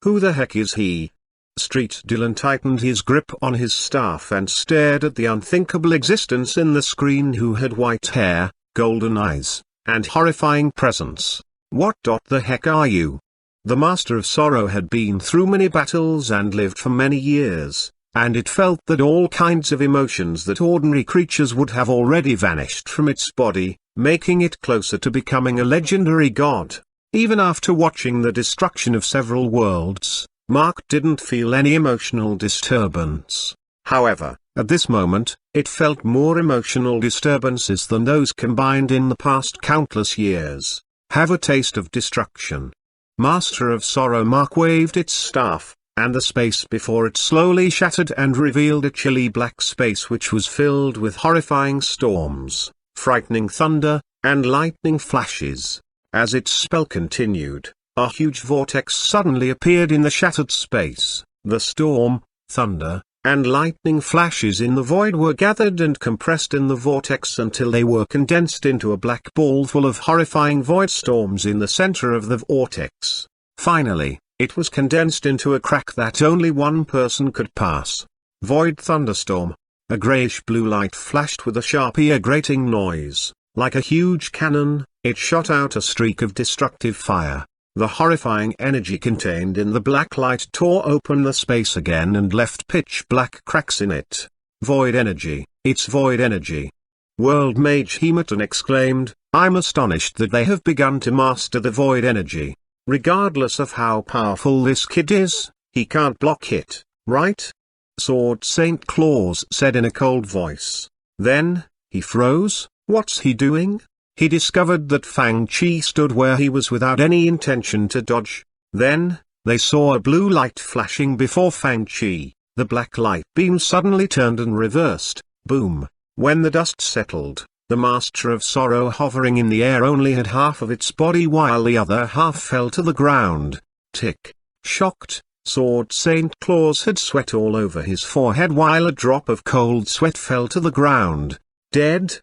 Who the heck is he? Street Dylan tightened his grip on his staff and stared at the unthinkable existence in the screen who had white hair, golden eyes, and horrifying presence. What the heck are you? The Master of Sorrow had been through many battles and lived for many years, and it felt that all kinds of emotions that ordinary creatures would have already vanished from its body, making it closer to becoming a legendary god. Even after watching the destruction of several worlds, Mark didn't feel any emotional disturbance. However, at this moment, it felt more emotional disturbances than those combined in the past countless years. Have a taste of destruction. Master of Sorrow Mark waved its staff, and the space before it slowly shattered and revealed a chilly black space which was filled with horrifying storms, frightening thunder, and lightning flashes. As its spell continued, a huge vortex suddenly appeared in the shattered space. The storm, thunder, and lightning flashes in the void were gathered and compressed in the vortex until they were condensed into a black ball full of horrifying void storms in the center of the vortex. Finally, it was condensed into a crack that only one person could pass. Void thunderstorm. A grayish-blue light flashed with a sharp ear-grating noise. Like a huge cannon, it shot out a streak of destructive fire. The horrifying energy contained in the black light tore open the space again and left pitch-black cracks in it. Void energy, it's void energy. World Mage Hematon exclaimed, I'm astonished that they have begun to master the void energy. Regardless of how powerful this kid is, he can't block it, right? Sword St. Claus said in a cold voice. Then, he froze. What's he doing? He discovered that Fang Chi stood where he was without any intention to dodge. Then, they saw a blue light flashing before Fang Chi. The black light beam suddenly turned and reversed. Boom. When the dust settled, the Master of Sorrow hovering in the air only had half of its body while the other half fell to the ground. Tick. Shocked, Sword St. Claus had sweat all over his forehead while a drop of cold sweat fell to the ground. Dead?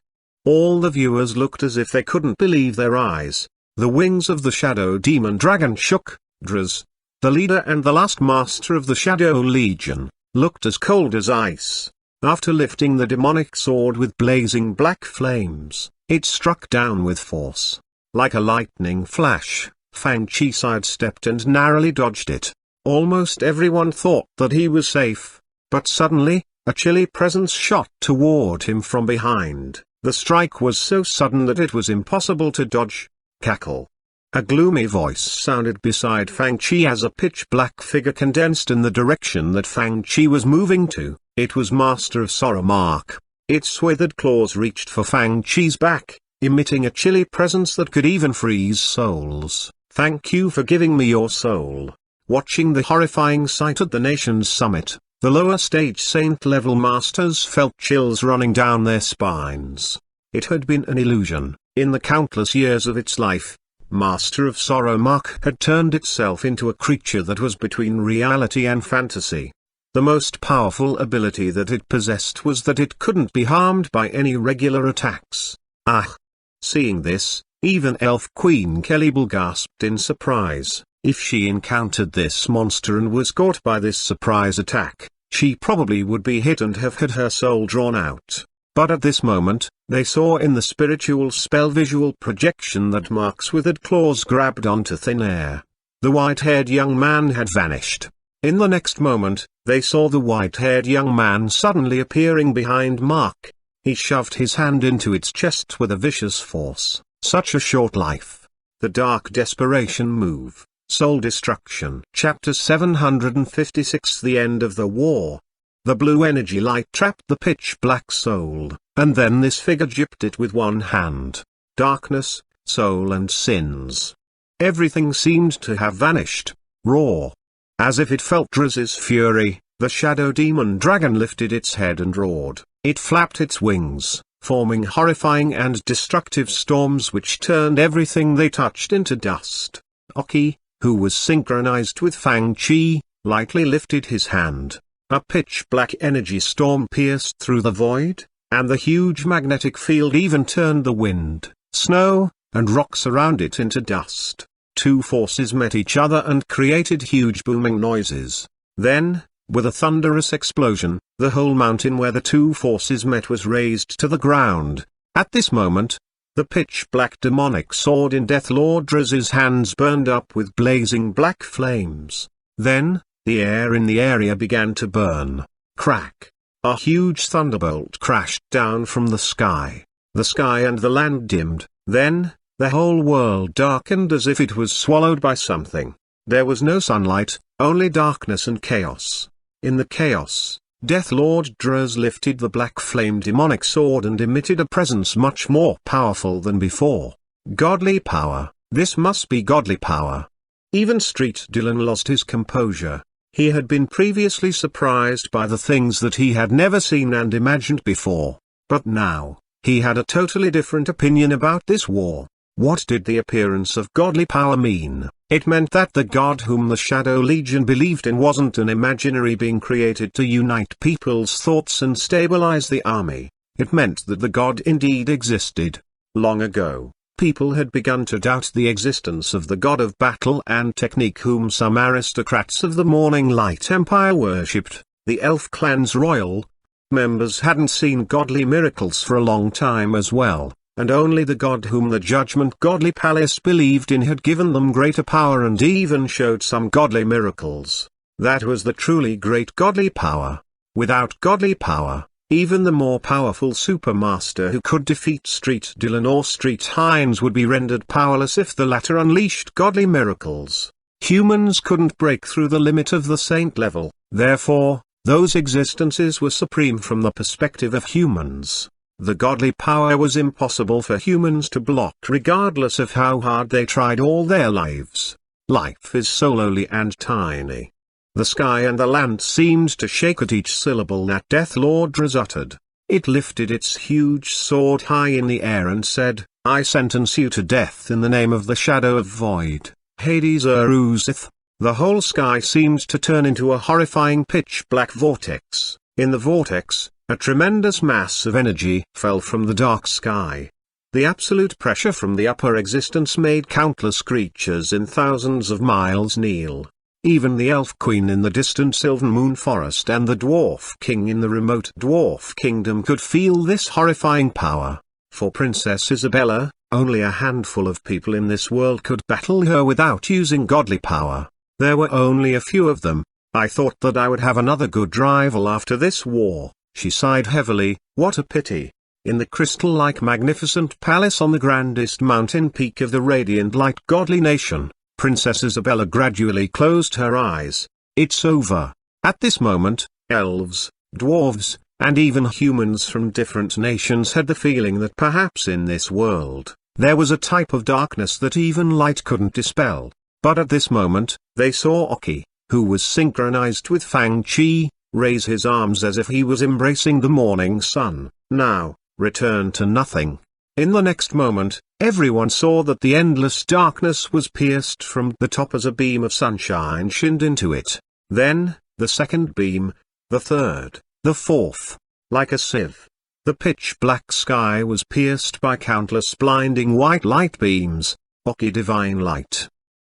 All the viewers looked as if they couldn't believe their eyes. The wings of the Shadow Demon Dragon shook. Draz, the leader and the last master of the Shadow Legion, looked as cold as ice. After lifting the demonic sword with blazing black flames, it struck down with force. Like a lightning flash, Fang Chi sidestepped and narrowly dodged it. Almost everyone thought that he was safe, but suddenly, a chilly presence shot toward him from behind. The strike was so sudden that it was impossible to dodge. Cackle. A gloomy voice sounded beside Fang Chi as a pitch-black figure condensed in the direction that Fang Chi was moving to. It was Master of Sorrow Mark. Its withered claws reached for Fang Chi's back, emitting a chilly presence that could even freeze souls. Thank you for giving me your soul. Watching the horrifying sight at the nation's summit, the lower stage saint-level masters felt chills running down their spines. It had been an illusion. In the countless years of its life, Master of Sorrow Mark had turned itself into a creature that was between reality and fantasy. The most powerful ability that it possessed was that it couldn't be harmed by any regular attacks. Ah! Seeing this, even Elf Queen Kellybull gasped in surprise. If she encountered this monster and was caught by this surprise attack, she probably would be hit and have had her soul drawn out. But at this moment, they saw in the spiritual spell visual projection that Mark's withered claws grabbed onto thin air. The white-haired young man had vanished. In the next moment, they saw the white-haired young man suddenly appearing behind Mark. He shoved his hand into its chest with a vicious force. Such a short life. The dark desperation move. Soul Destruction. Chapter 756. The End of the War. The blue energy light trapped the pitch-black soul, and then this figure gripped it with one hand. Darkness, soul and sins. Everything seemed to have vanished. Raw. As if it felt Draz's fury, the Shadow Demon Dragon lifted its head and roared. It flapped its wings, forming horrifying and destructive storms which turned everything they touched into dust. Oki, who was synchronized with Fang Chi, lightly lifted his hand. A pitch-black energy storm pierced through the void, and the huge magnetic field even turned the wind, snow, and rocks around it into dust. Two forces met each other and created huge booming noises. Then, with a thunderous explosion, the whole mountain where the two forces met was razed to the ground. At this moment, the pitch-black demonic sword in Death Lord Draz's hands burned up with blazing black flames. Then, the air in the area began to burn. Crack! A huge thunderbolt crashed down from the sky. The sky and the land dimmed. Then, the whole world darkened as if it was swallowed by something. There was no sunlight, only darkness and chaos. In the chaos, Death Lord Draz lifted the black flame demonic sword and emitted a presence much more powerful than before. Godly power, this must be godly power. Even Street Dylan lost his composure. He had been previously surprised by the things that he had never seen and imagined before. But now, he had a totally different opinion about this war. What did the appearance of godly power mean? It meant that the god whom the Shadow Legion believed in wasn't an imaginary being created to unite people's thoughts and stabilize the army. It meant that the god indeed existed. Long ago, people had begun to doubt the existence of the god of battle and technique whom some aristocrats of the Morning Light Empire worshipped. The elf clan's royal members hadn't seen godly miracles for a long time as well. And only the god whom the Judgment Godly Palace believed in had given them greater power and even showed some godly miracles. That was the truly great godly power. Without godly power, even the more powerful supermaster who could defeat Street Dylan or Street Hines would be rendered powerless if the latter unleashed godly miracles. Humans couldn't break through the limit of the saint level, therefore, those existences were supreme from the perspective of humans. The godly power was impossible for humans to block regardless of how hard they tried all their lives. Life is so lowly and tiny. The sky and the land seemed to shake at each syllable that Death Lord Draz uttered. It lifted its huge sword high in the air and said, "I sentence you to death in the name of the Shadow of Void, Hades Uruzith." The whole sky seemed to turn into a horrifying pitch-black vortex. In the vortex, a tremendous mass of energy fell from the dark sky. The absolute pressure from the upper existence made countless creatures in thousands of miles kneel. Even the elf queen in the distant Sylvan Moon Forest and the dwarf king in the remote dwarf kingdom could feel this horrifying power. For Princess Isabella, only a handful of people in this world could battle her without using godly power. There were only a few of them. I thought that I would have another good rival after this war. She sighed heavily. What a pity. In the crystal-like magnificent palace on the grandest mountain peak of the radiant light godly nation, Princess Isabella gradually closed her eyes. It's over. At this moment, elves, dwarves, and even humans from different nations had the feeling that perhaps in this world, there was a type of darkness that even light couldn't dispel. But at this moment, they saw Oki, who was synchronized with Fang Chi, raise his arms as if he was embracing the morning sun. Now, return to nothing. In the next moment, everyone saw that the endless darkness was pierced from the top as a beam of sunshine shined into it. Then, the second beam, the third, the fourth. Like a sieve, the pitch-black sky was pierced by countless blinding white light beams. Oki divine light.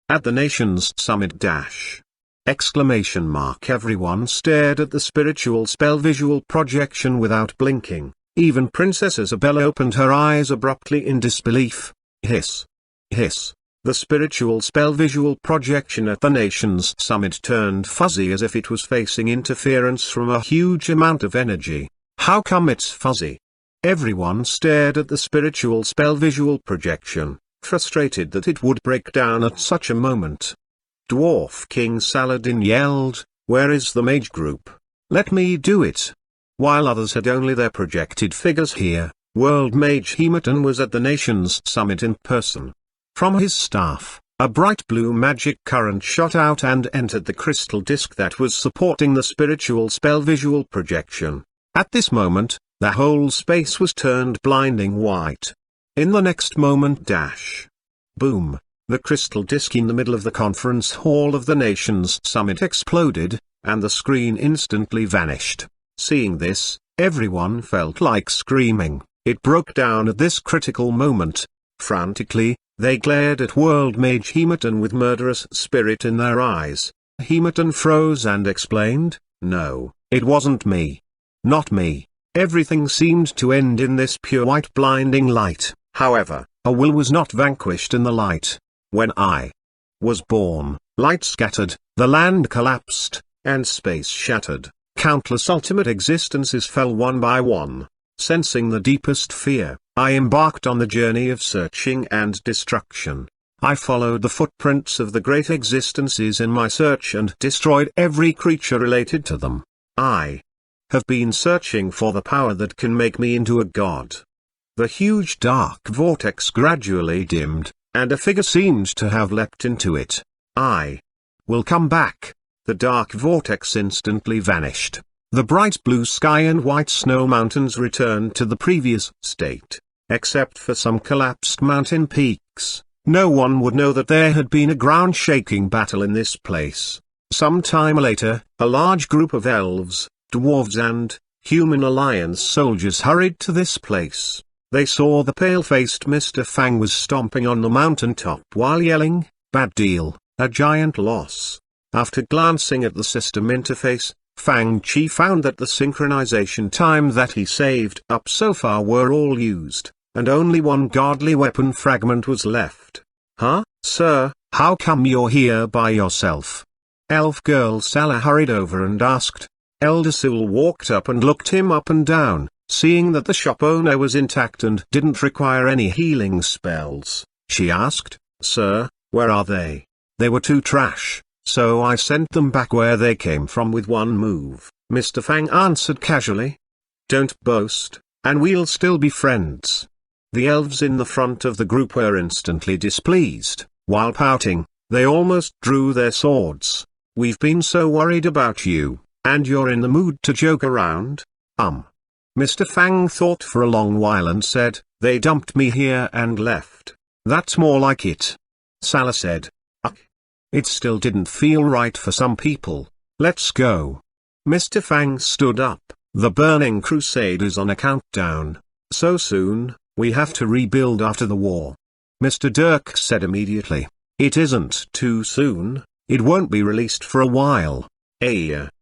At the nation's summit dash! Exclamation mark. Everyone stared at the spiritual spell visual projection without blinking. Even Princess Isabella opened her eyes abruptly in disbelief. Hiss. Hiss. The spiritual spell visual projection at the nation's summit turned fuzzy as if it was facing interference from a huge amount of energy. How come it's fuzzy? Everyone stared at the spiritual spell visual projection, frustrated that it would break down at such a moment. Dwarf King Saladin yelled, "Where is the mage group? Let me do it." While others had only their projected figures here, World Mage Hematon was at the nation's summit in person. From his staff, a bright blue magic current shot out and entered the crystal disc that was supporting the spiritual spell visual projection. At this moment, the whole space was turned blinding white. In the next moment dash! Boom! The crystal disc in the middle of the conference hall of the nation's summit exploded, and the screen instantly vanished. Seeing this, Everyone felt like screaming. It broke down at this critical moment. Frantically, they glared at World Mage Hematon with murderous spirit in their eyes. Hematon froze and explained, "No, it wasn't me. Not me." Everything seemed to end in this pure white blinding light. However, a will was not vanquished in the light. When I was born, light scattered, the land collapsed, and space shattered. Countless ultimate existences fell one by one. Sensing the deepest fear, I embarked on the journey of searching and destruction. I followed the footprints of the great existences in my search and destroyed every creature related to them. I have been searching for the power that can make me into a god. The huge dark vortex gradually dimmed, and a figure seemed to have leapt into it. I will come back. The dark vortex instantly vanished. The bright blue sky and white snow mountains returned to the previous state. Except for some collapsed mountain peaks, no one would know that there had been a ground-shaking battle in this place. Some time later, a large group of elves, dwarves and human alliance soldiers hurried to this place. They saw the pale-faced Mr. Fang was stomping on the mountaintop while yelling, "Bad deal, a giant loss." After glancing at the system interface, Fang Chi found that the synchronization time that he saved up so far were all used, and only one godly weapon fragment was left. "Huh, sir, how come you're here by yourself?" Elf girl Salah hurried over and asked. Elder Sul walked up and looked him up and down, seeing that the shop owner was intact and didn't require any healing spells. She asked, "Sir, where are they?" "They were too trash, so I sent them back where they came from with one move," Mr. Fang answered casually. "Don't boast, and we'll still be friends." The elves in the front of the group were instantly displeased. While pouting, they almost drew their swords. "We've been so worried about you, and you're in the mood to joke around?" Mr. Fang thought for a long while and said, "They dumped me here and left." "That's more like it." Salah said, "It still didn't feel right for some people. Let's go." Mr. Fang stood up. "The Burning Crusade is on a countdown. So soon, we have to rebuild after the war." Mr. Dirk said immediately, "It isn't too soon, it won't be released for a while."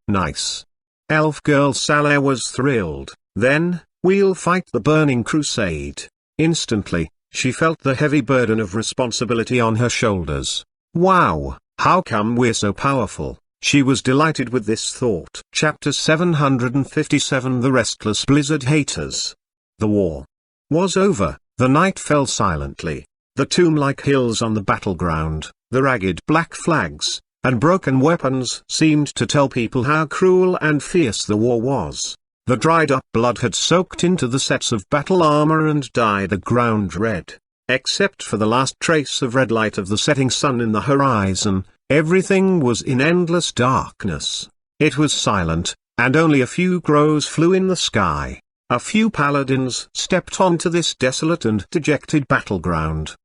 Nice. Elf girl Salah was thrilled. "Then, we'll fight the Burning Crusade." Instantly, she felt the heavy burden of responsibility on her shoulders. Wow, how come we're so powerful? She was delighted with this thought. Chapter 757 The Restless Blizzard Haters. The war was over. The night fell silently. The tomb-like hills on the battleground, the ragged black flags, and broken weapons seemed to tell people how cruel and fierce the war was. The dried-up blood had soaked into the sets of battle armor and dyed the ground red. Except for the last trace of red light of the setting sun in the horizon, everything was in endless darkness. It was silent, and only a few crows flew in the sky. A few paladins stepped onto this desolate and dejected battleground.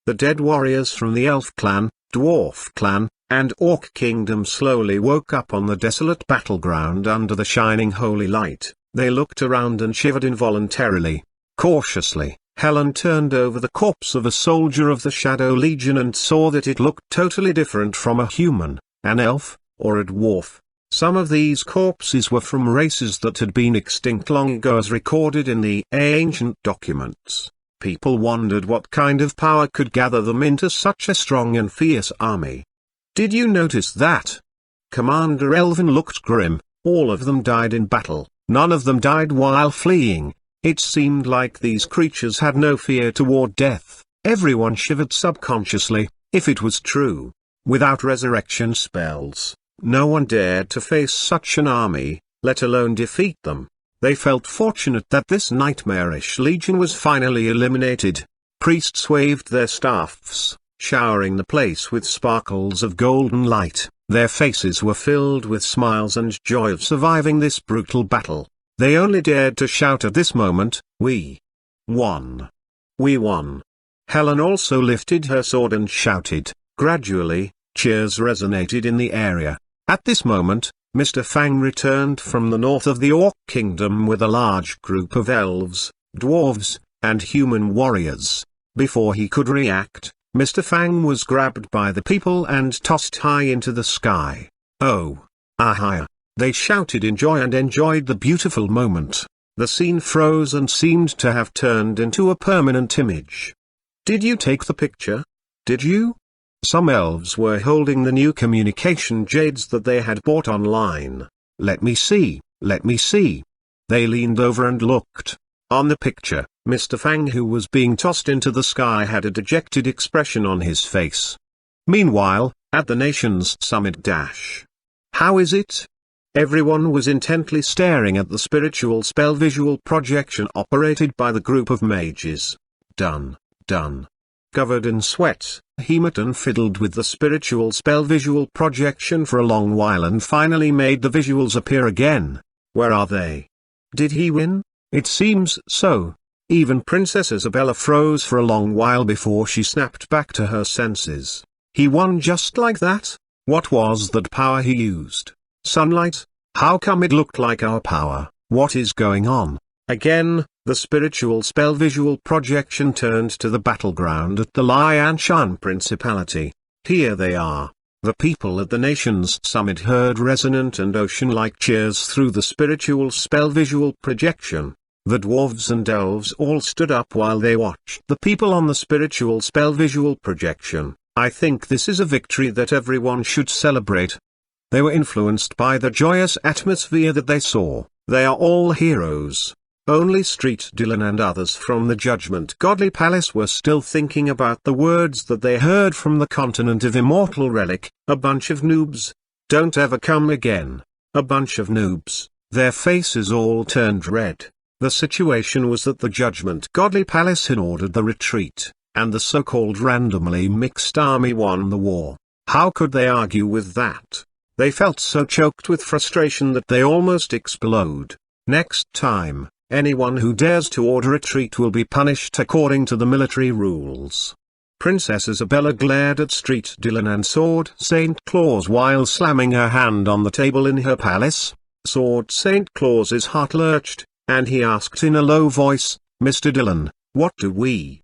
The dead warriors from the Elf clan, Dwarf clan, and Orc kingdom slowly woke up on the desolate battleground under the shining holy light. They looked around and shivered involuntarily. Cautiously, Helen turned over the corpse of a soldier of the Shadow Legion and saw that it looked totally different from a human, an elf, or a dwarf. Some of these corpses were from races that had been extinct long ago as recorded in the ancient documents. People wondered what kind of power could gather them into such a strong and fierce army. "Did you notice that?" Commander Elvin looked grim. "All of them died in battle, none of them died while fleeing." It seemed like these creatures had no fear toward death. Everyone shivered subconsciously. If it was true, without resurrection spells, no one dared to face such an army, let alone defeat them. They felt fortunate that this nightmarish legion was finally eliminated. Priests waved their staffs, showering the place with sparkles of golden light. Their faces were filled with smiles and joy of surviving this brutal battle. They only dared to shout at this moment, "We won! We won!" Helen also lifted her sword and shouted. Gradually, cheers resonated in the area. At this moment, Mr. Fang returned from the north of the Orc Kingdom with a large group of elves, dwarves, and human warriors. Before he could react, Mr. Fang was grabbed by the people and tossed high into the sky. "Oh! Ahia!" They shouted in joy and enjoyed the beautiful moment. The scene froze and seemed to have turned into a permanent image. "Did you take the picture? Did you?" Some elves were holding the new communication jades that they had bought online. "Let me see, let me see." They leaned over and looked. On the picture, Mr. Fang, who was being tossed into the sky, had a dejected expression on his face. Meanwhile, at the Nations Summit How is it? Everyone was intently staring at the spiritual spell visual projection operated by the group of mages. Done. Covered in sweat, Hematon fiddled with the spiritual spell visual projection for a long while and finally made the visuals appear again. Where are they? Did he win? It seems so. Even Princess Isabella froze for a long while before she snapped back to her senses. He won just like that? What was that power he used? Sunlight? How come it looked like our power? What is going on? Again, the spiritual spell visual projection turned to the battleground at the Lianshan Principality. Here they are. The people at the Nations Summit heard resonant and ocean-like cheers through the spiritual spell visual projection. The dwarves and elves all stood up while they watched the people on the spiritual spell visual projection. I think this is a victory that everyone should celebrate. They were influenced by the joyous atmosphere that they saw. They are all heroes. Only Street Dylan and others from the Judgment Godly Palace were still thinking about the words that they heard from the continent of Immortal Relic. A bunch of noobs. Don't ever come again. A bunch of noobs. Their faces all turned red. The situation was that the Judgment Godly Palace had ordered the retreat, and the so-called randomly mixed army won the war. How could they argue with that? They felt so choked with frustration that they almost explode. Next time, anyone who dares to order retreat will be punished according to the military rules. Princess Isabella glared at Street Dylan and Sword St. Claus while slamming her hand on the table in her palace. Sword St. Claus's heart lurched, and he asked in a low voice, "Mr. Dylan, what do we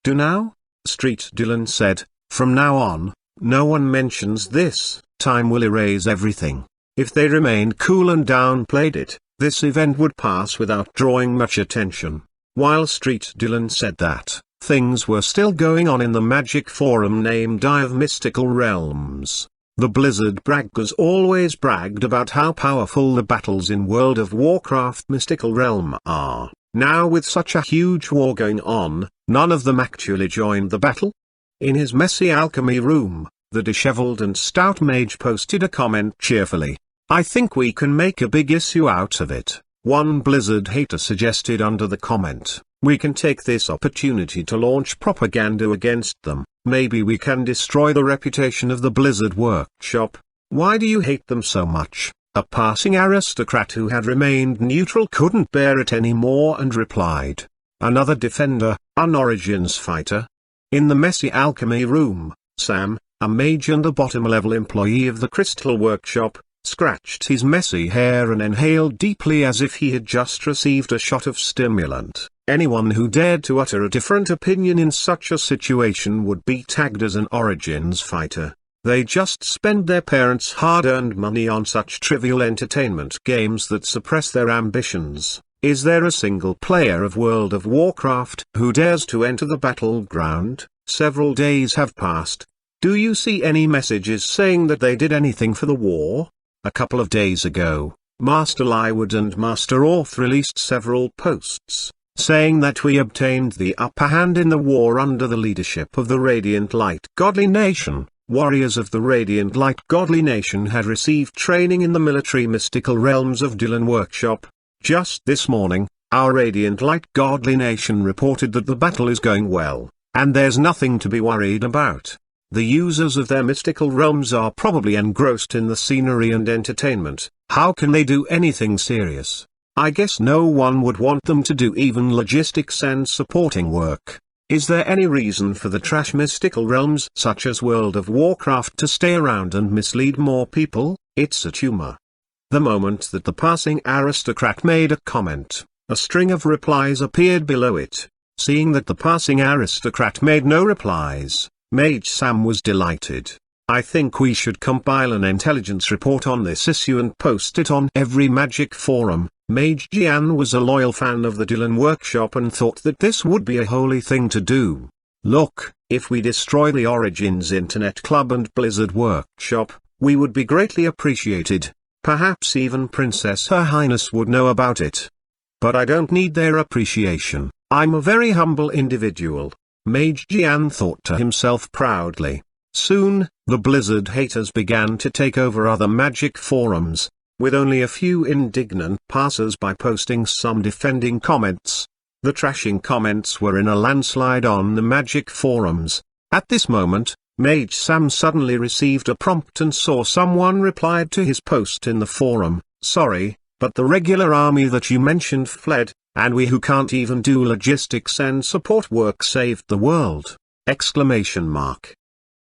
do now?" Street Dylan said, "From now on, no one mentions this. Time will erase everything." If they remained cool and downplayed it, this event would pass without drawing much attention. While Street Dylan said that, things were still going on in the magic forum named Eye of Mystical Realms. The Blizzard braggers always bragged about how powerful the battles in World of Warcraft Mystical Realm are. Now with such a huge war going on, none of them actually joined the battle. In his messy alchemy room, the disheveled and stout mage posted a comment cheerfully. "I think we can make a big issue out of it," one Blizzard hater suggested under the comment. "We can take this opportunity to launch propaganda against them. Maybe we can destroy the reputation of the Blizzard Workshop." "Why do you hate them so much?" A passing aristocrat who had remained neutral couldn't bear it anymore and replied. Another defender, an Origins fighter. In the messy alchemy room, Sam, a mage and a bottom-level employee of the Crystal Workshop, scratched his messy hair and inhaled deeply as if he had just received a shot of stimulant. Anyone who dared to utter a different opinion in such a situation would be tagged as an Origins fighter. They just spend their parents' hard-earned money on such trivial entertainment games that suppress their ambitions. Is there a single player of World of Warcraft who dares to enter the battleground? Several days have passed. Do you see any messages saying that they did anything for the war? A couple of days ago, Master Lywood and Master Orth released several posts, saying that we obtained the upper hand in the war under the leadership of the Radiant Light Godly Nation. Warriors of the Radiant Light Godly Nation had received training in the military mystical realms of Dylan Workshop. Just this morning, our Radiant Light Godly Nation reported that the battle is going well, and there's nothing to be worried about. The users of their mystical realms are probably engrossed in the scenery and entertainment. How can they do anything serious? I guess no one would want them to do even logistics and supporting work. Is there any reason for the trash mystical realms such as World of Warcraft to stay around and mislead more people? It's a tumor. The moment that the passing aristocrat made a comment, a string of replies appeared below it. Seeing that the passing aristocrat made no replies, Mage Sam was delighted. I think we should compile an intelligence report on this issue and post it on every magic forum. Mage Jian was a loyal fan of the Dylan Workshop and thought that this would be a holy thing to do. Look, if we destroy the Origins Internet Club and Blizzard Workshop, we would be greatly appreciated. Perhaps even Princess Her Highness would know about it. But I don't need their appreciation. I'm a very humble individual. Mage Jian thought to himself proudly. Soon, the Blizzard haters began to take over other magic forums, with only a few indignant passers-by posting some defending comments. The trashing comments were in a landslide on the magic forums. At this moment, Mage Sam suddenly received a prompt and saw someone replied to his post in the forum, "Sorry, but the regular army that you mentioned fled, and we who can't even do logistics and support work saved the world!" Exclamation mark.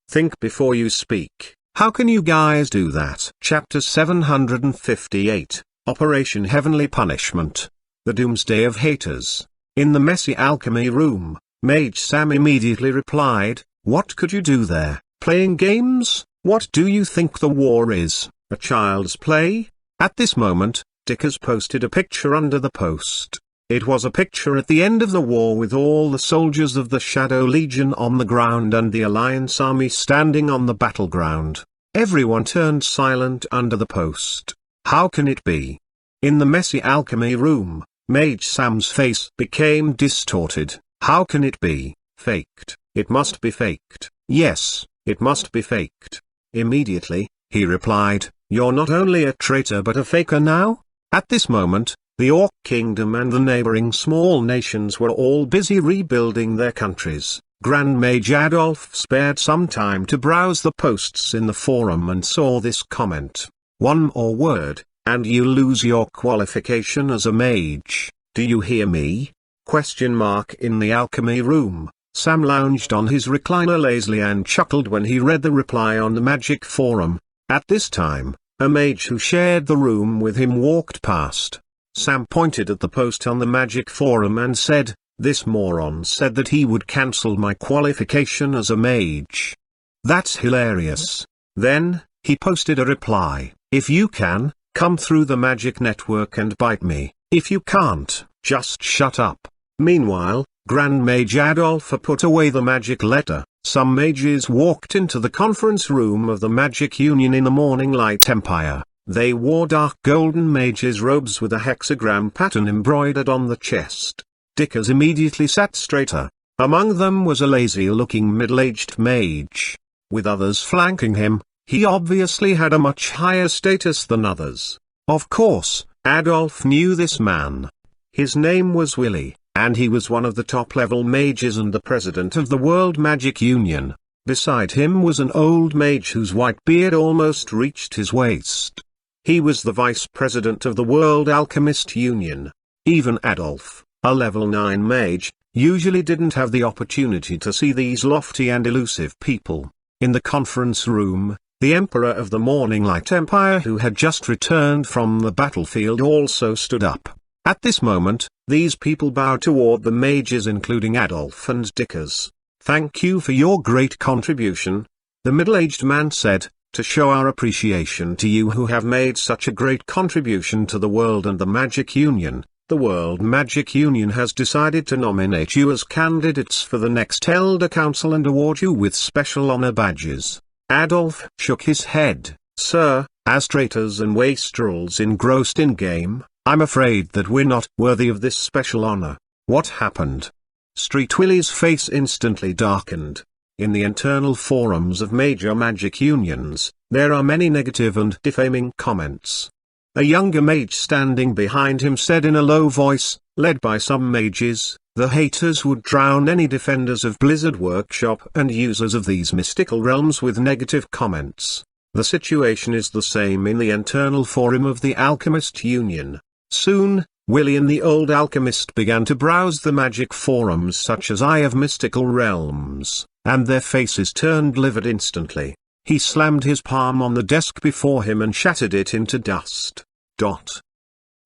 Think before you speak. How can you guys do that? Chapter 758, Operation Heavenly Punishment. The Doomsday of Haters. In the messy alchemy room, Mage Sam immediately replied, "What could you do there? Playing games? What do you think the war is, a child's play?" At this moment, Dickers posted a picture under the post. It was a picture at the end of the war with all the soldiers of the Shadow Legion on the ground and the Alliance army standing on the battleground. Everyone turned silent under the post. How can it be? In the messy alchemy room, Mage Sam's face became distorted. How can it be? Faked. It must be faked. Yes, it must be faked. Immediately, he replied, "You're not only a traitor but a faker now?" At this moment, the Orc Kingdom and the neighboring small nations were all busy rebuilding their countries. Grand Mage Adolf spared some time to browse the posts in the forum and saw this comment. "One more word, and you lose your qualification as a mage. Do you hear me?" In the alchemy room, Sam lounged on his recliner lazily and chuckled when he read the reply on the magic forum. At this time, a mage who shared the room with him walked past. Sam pointed at the post on the magic forum and said, "This moron said that he would cancel my qualification as a mage. That's hilarious." Then, he posted a reply, "If you can, come through the magic network and bite me. If you can't, just shut up." Meanwhile, Grand Mage Adolf put away the magic letter. Some mages walked into the conference room of the Magic Union in the Morning Light Empire. They wore dark golden mage's robes with a hexagram pattern embroidered on the chest. Dickers immediately sat straighter. Among them was a lazy-looking middle-aged mage. With others flanking him, he obviously had a much higher status than others. Of course, Adolf knew this man. His name was Willie, and he was one of the top-level mages and the president of the World Magic Union. Beside him was an old mage whose white beard almost reached his waist. He was the vice president of the World Alchemist Union. Even Adolf, a level 9 mage, usually didn't have the opportunity to see these lofty and elusive people. In the conference room, the Emperor of the Morning Light Empire, who had just returned from the battlefield, also stood up. At this moment, these people bowed toward the mages including Adolf and Dickers. "Thank you for your great contribution," the middle-aged man said, "to show our appreciation to you who have made such a great contribution to the world and the Magic Union. The World Magic Union has decided to nominate you as candidates for the next Elder Council and award you with special honor badges." Adolf shook his head. "Sir, as traitors and wastrels engrossed in game, I'm afraid that we're not worthy of this special honor." What happened? Street Willie's face instantly darkened. In the internal forums of major magic unions, there are many negative and defaming comments. A younger mage standing behind him said in a low voice, led by some mages, the haters would drown any defenders of Blizzard Workshop and users of these mystical realms with negative comments. The situation is the same in the internal forum of the Alchemist Union. Soon, Willie and the old alchemist began to browse the magic forums such as Eye of Mystical Realms, and their faces turned livid instantly. He slammed his palm on the desk before him and shattered it into dust.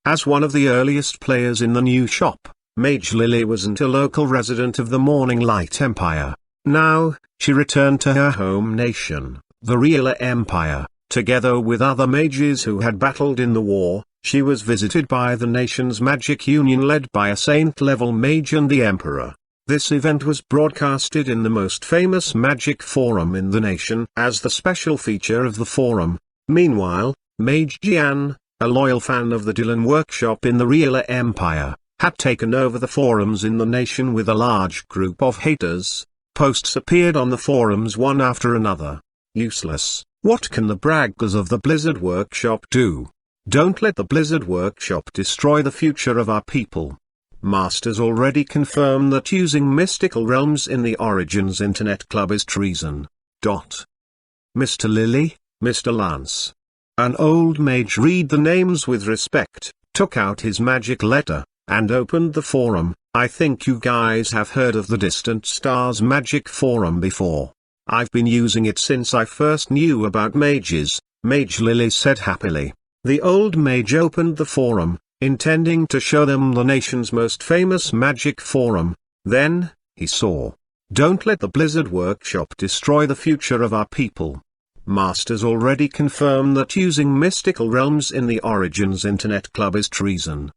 As one of the earliest players in the new shop, Mage Lily wasn't a local resident of the Morning Light Empire. Now, she returned to her home nation, the Real Empire. Together with other mages who had battled in the war, she was visited by the nation's magic union led by a saint-level mage and the emperor. This event was broadcasted in the most famous magic forum in the nation as the special feature of the forum. Meanwhile, Mage Jian, a loyal fan of the Dylan workshop in the Real Empire, had taken over the forums in the nation with a large group of haters. Posts appeared on the forums one after another. Useless. What can the braggers of the Blizzard Workshop do? Don't let the Blizzard Workshop destroy the future of our people. Masters already confirm that using mystical realms in the Origins Internet Club is treason. Mr. Lily, Mr. Lance. An old mage read the names with respect, took out his magic letter, and opened the forum. I think you guys have heard of the Distant Stars Magic Forum before. I've been using it since I first knew about mages, Mage Lily said happily. The old mage opened the forum, intending to show them the nation's most famous magic forum. Then, he saw. Don't let the Blizzard Workshop destroy the future of our people. Masters already confirm that using mystical realms in the Origins Internet Club is treason.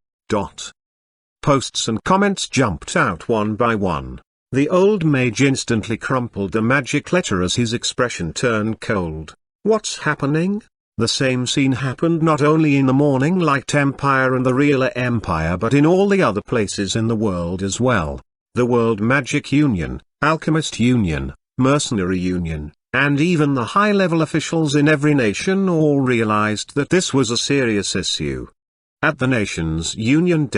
Posts and comments jumped out one by one. The old mage instantly crumpled the magic letter as his expression turned cold. What's happening? The same scene happened not only in the Morning Light Empire and the Real Empire but in all the other places in the world as well. The World Magic Union, Alchemist Union, Mercenary Union, and even the high-level officials in every nation all realized that this was a serious issue. At the nation's Union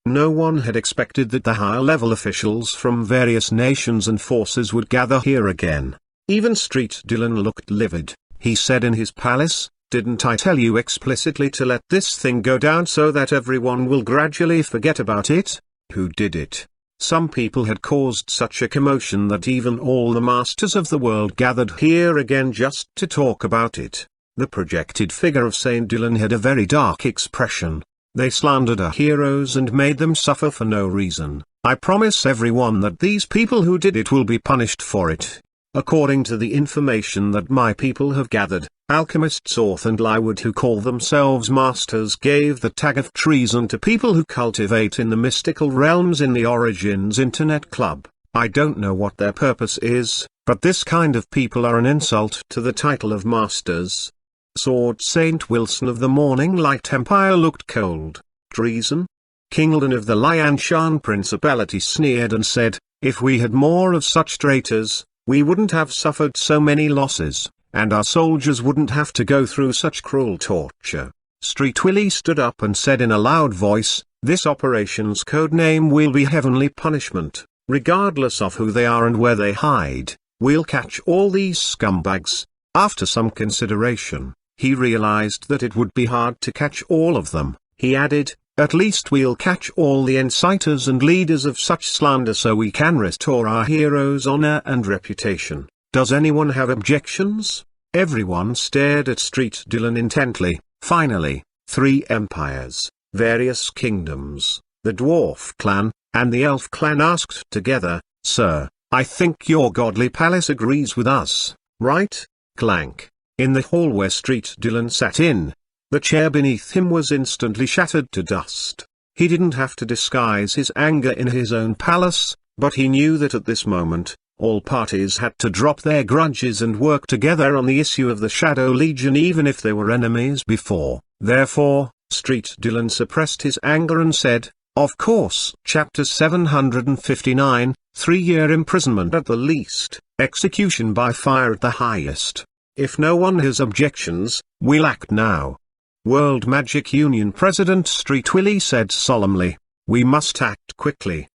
no one had expected that the high-level officials from various nations and forces would gather here again. Even Street Dylan looked livid. He said in his palace, "Didn't I tell you explicitly to let this thing go down so that everyone will gradually forget about it? Who did it?" Some people had caused such a commotion that even all the masters of the world gathered here again just to talk about it. The projected figure of Saint Dylan had a very dark expression. They slandered our heroes and made them suffer for no reason. I promise everyone that these people who did it will be punished for it. According to the information that my people have gathered, alchemists Orth and Lywood who call themselves masters gave the tag of treason to people who cultivate in the mystical realms in the Origins Internet Club. I don't know what their purpose is, but this kind of people are an insult to the title of masters. Sword Saint Wilson of the Morning Light Empire looked cold. Treason? King Alden of the Lianshan Principality sneered and said, if we had more of such traitors, we wouldn't have suffered so many losses, and our soldiers wouldn't have to go through such cruel torture. Street Willie stood up and said in a loud voice, this operation's code name will be Heavenly Punishment, regardless of who they are and where they hide. We'll catch all these scumbags. After some consideration, he realized that it would be hard to catch all of them. He added, at least we'll catch all the inciters and leaders of such slander so we can restore our heroes' honor and reputation. Does anyone have objections? Everyone stared at Street Dylan intently. Finally, 3 empires, various kingdoms, the dwarf clan, and the elf clan asked together, Sir, I think your godly palace agrees with us, right? Clank. In the hall where Street Dylan sat in, the chair beneath him was instantly shattered to dust. He didn't have to disguise his anger in his own palace, but he knew that at this moment, all parties had to drop their grudges and work together on the issue of the Shadow Legion even if they were enemies before. Therefore, Street Dylan suppressed his anger and said, of course. Chapter 759, 3-year imprisonment at the least, execution by fire at the highest. If no one has objections, we'll act now. World Magic Union President Street Willie said solemnly, we must act quickly.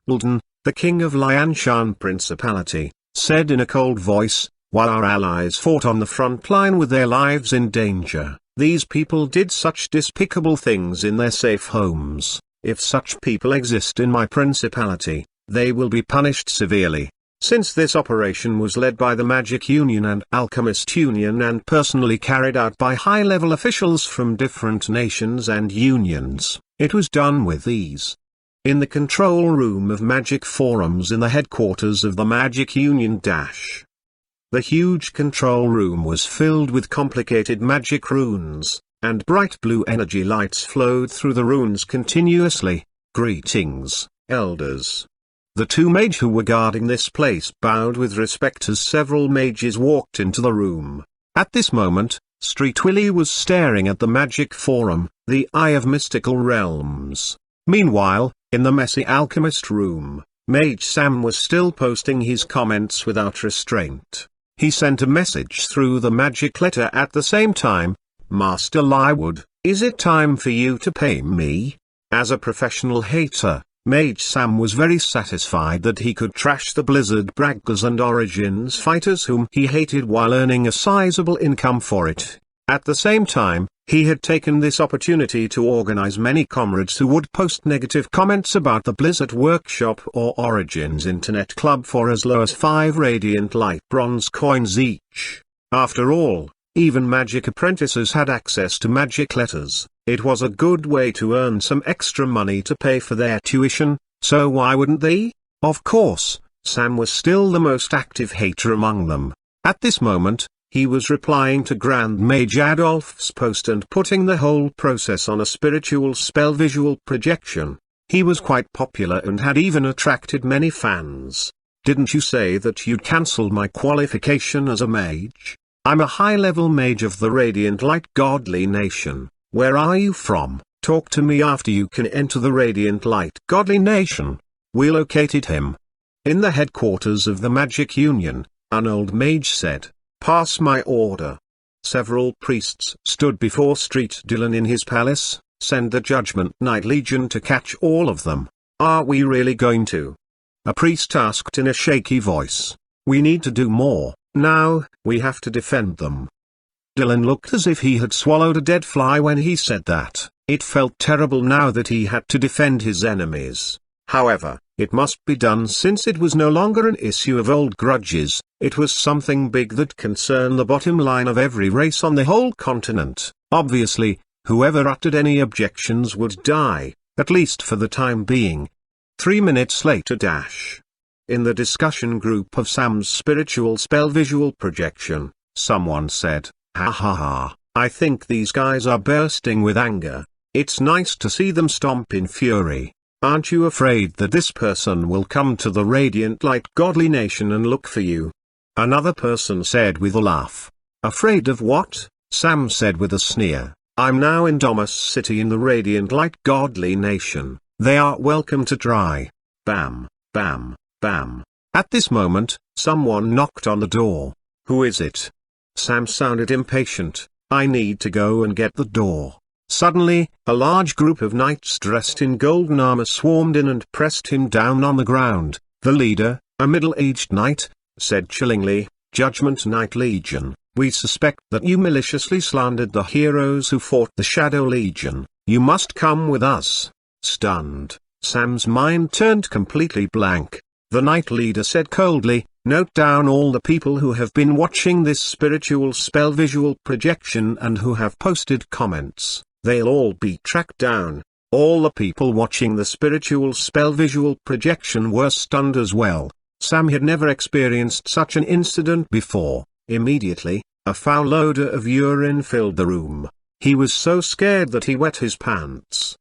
Alden, the king of Lianshan Principality, said in a cold voice, while our allies fought on the front line with their lives in danger, these people did such despicable things in their safe homes. If such people exist in my principality, they will be punished severely. Since this operation was led by the Magic Union and Alchemist Union and personally carried out by high-level officials from different nations and unions, it was done with ease. In the control room of Magic Forums in the headquarters of the Magic Union the huge control room was filled with complicated magic runes, and bright blue energy lights flowed through the runes continuously. Greetings, elders. The two mages who were guarding this place bowed with respect as several mages walked into the room. At this moment, Street Willie was staring at the Magic Forum, the Eye of Mystical Realms. Meanwhile, in the messy alchemist room, Mage Sam was still posting his comments without restraint. He sent a message through the magic letter at the same time. Master Lywood, is it time for you to pay me? As a professional hater, Mage Sam was very satisfied that he could trash the Blizzard braggers and Origins fighters whom he hated while earning a sizable income for it. At the same time, he had taken this opportunity to organize many comrades who would post negative comments about the Blizzard Workshop or Origins Internet Club for as low as 5 Radiant Light Bronze coins each. After all, even magic apprentices had access to magic letters. It was a good way to earn some extra money to pay for their tuition, so why wouldn't they? Of course, Sam was still the most active hater among them. At this moment, he was replying to Grand Mage Adolph's post and putting the whole process on a spiritual spell visual projection. He was quite popular and had even attracted many fans. Didn't you say that you'd cancelled my qualification as a mage? I'm a high-level mage of the Radiant Light Godly Nation. Where are you from? Talk to me after you can enter the Radiant Light Godly Nation. We located him in the headquarters of the Magic Union, an old mage said. Pass my order. Several priests stood before Street Dylan in his palace. Send the Judgment Night Legion to catch all of them. Are we really going to? A priest asked in a shaky voice. We need to do more. Now, we have to defend them. Dylan looked as if he had swallowed a dead fly when he said that. It felt terrible now that he had to defend his enemies. However, it must be done since it was no longer an issue of old grudges, it was something big that concerned the bottom line of every race on the whole continent. Obviously, whoever uttered any objections would die, at least for the time being. 3 minutes later. In the discussion group of Sam's spiritual spell visual projection, someone said, ha ha ha, I think these guys are bursting with anger. It's nice to see them stomp in fury. Aren't you afraid that this person will come to the Radiant Light Godly Nation and look for you? Another person said with a laugh. Afraid of what? Sam said with a sneer. I'm now in Domus City in the Radiant Light Godly Nation. They are welcome to try. Bam, bam, bam. At this moment, someone knocked on the door. Who is it? Sam sounded impatient. I need to go and get the door. Suddenly, a large group of knights dressed in golden armor swarmed in and pressed him down on the ground. The leader, a middle-aged knight, said chillingly, Judgment Night Legion, we suspect that you maliciously slandered the heroes who fought the Shadow Legion. You must come with us. Stunned, Sam's mind turned completely blank. The knight leader said coldly, note down all the people who have been watching this spiritual spell visual projection and who have posted comments. They'll all be tracked down. All the people watching the spiritual spell visual projection were stunned as well. Sam had never experienced such an incident before. Immediately, a foul odor of urine filled the room. He was so scared that he wet his pants.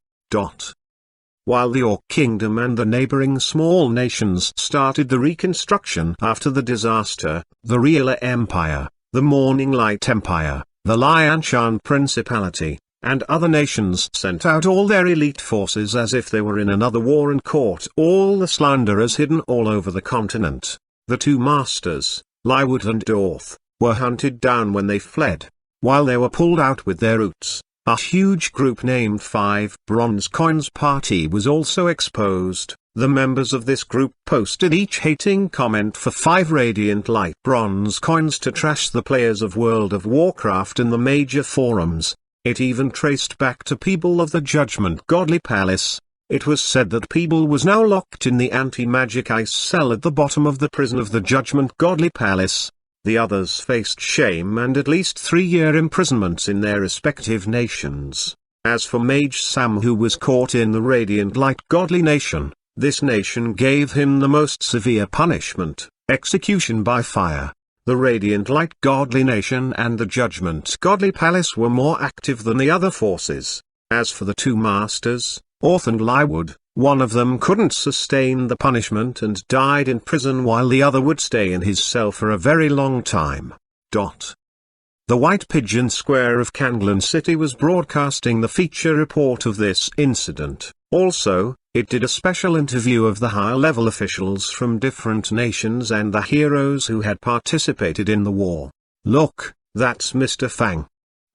While the Orc Kingdom and the neighboring small nations started the reconstruction after the disaster, the Reala Empire, the Morning Light Empire, the Lianshan Principality, and other nations sent out all their elite forces as if they were in another war and caught all the slanderers hidden all over the continent. The two masters, Lywood and Dorth, were hunted down when they fled. While they were pulled out with their roots, a huge group named 5 Bronze Coins Party was also exposed. The members of this group posted each hating comment for 5 Radiant Light Bronze Coins to trash the players of World of Warcraft in the major forums. It even traced back to people of the Judgment Godly Palace. It was said that Peeble was now locked in the anti-magic ice cell at the bottom of the prison of the Judgment Godly Palace. The others faced shame and at least 3-year imprisonment in their respective nations. As for Mage Sam, who was caught in the Radiant Light Godly Nation, this nation gave him the most severe punishment, execution by fire. The Radiant Light Godly Nation and the Judgment Godly Palace were more active than the other forces. As for the two masters, Orth and Lywood, one of them couldn't sustain the punishment and died in prison while the other would stay in his cell for a very long time. The White Pigeon Square of Kanglan City was broadcasting the feature report of this incident. Also, it did a special interview of the higher-level officials from different nations and the heroes who had participated in the war. "Look, that's Mr. Fang!"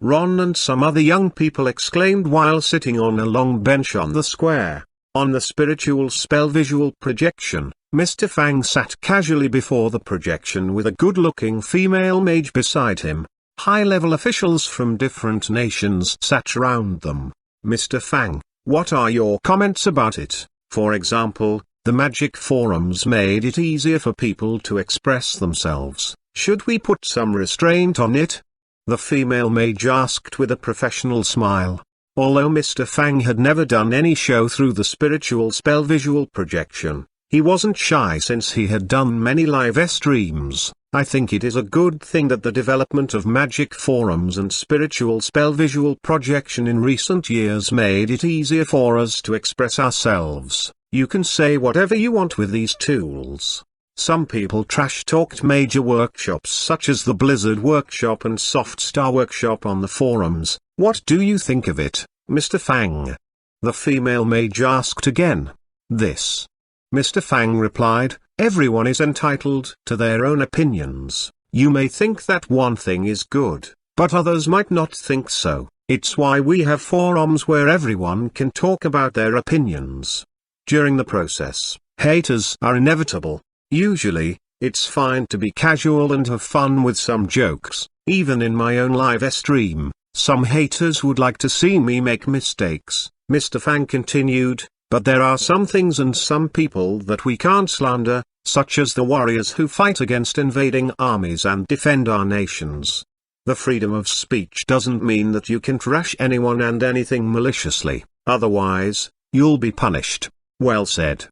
Ron and some other young people exclaimed while sitting on a long bench on the square. On the spiritual spell visual projection, Mr. Fang sat casually before the projection with a good-looking female mage beside him. High-level officials from different nations sat around them. "Mr. Fang, what are your comments about it? For example, the magic forums made it easier for people to express themselves. Should we put some restraint on it?" The female mage asked with a professional smile. Although Mr. Fang had never done any show through the spiritual spell visual projection, he wasn't shy since he had done many live streams. "I think it is a good thing that the development of magic forums and spiritual spell visual projection in recent years made it easier for us to express ourselves. You can say whatever you want with these tools." Some people trash-talked major workshops such as the Blizzard Workshop and Soft Star Workshop on the forums. "What do you think of it, Mr. Fang?" the female mage asked again. Mr. Fang replied, "Everyone is entitled to their own opinions. You may think that one thing is good, but others might not think so. It's why we have forums where everyone can talk about their opinions. During the process, haters are inevitable. Usually, it's fine to be casual and have fun with some jokes. Even in my own live stream, some haters would like to see me make mistakes," Mr. Fang continued, "but there are some things and some people that we can't slander, such as the warriors who fight against invading armies and defend our nations. The freedom of speech doesn't mean that you can trash anyone and anything maliciously, otherwise, you'll be punished." "Well said."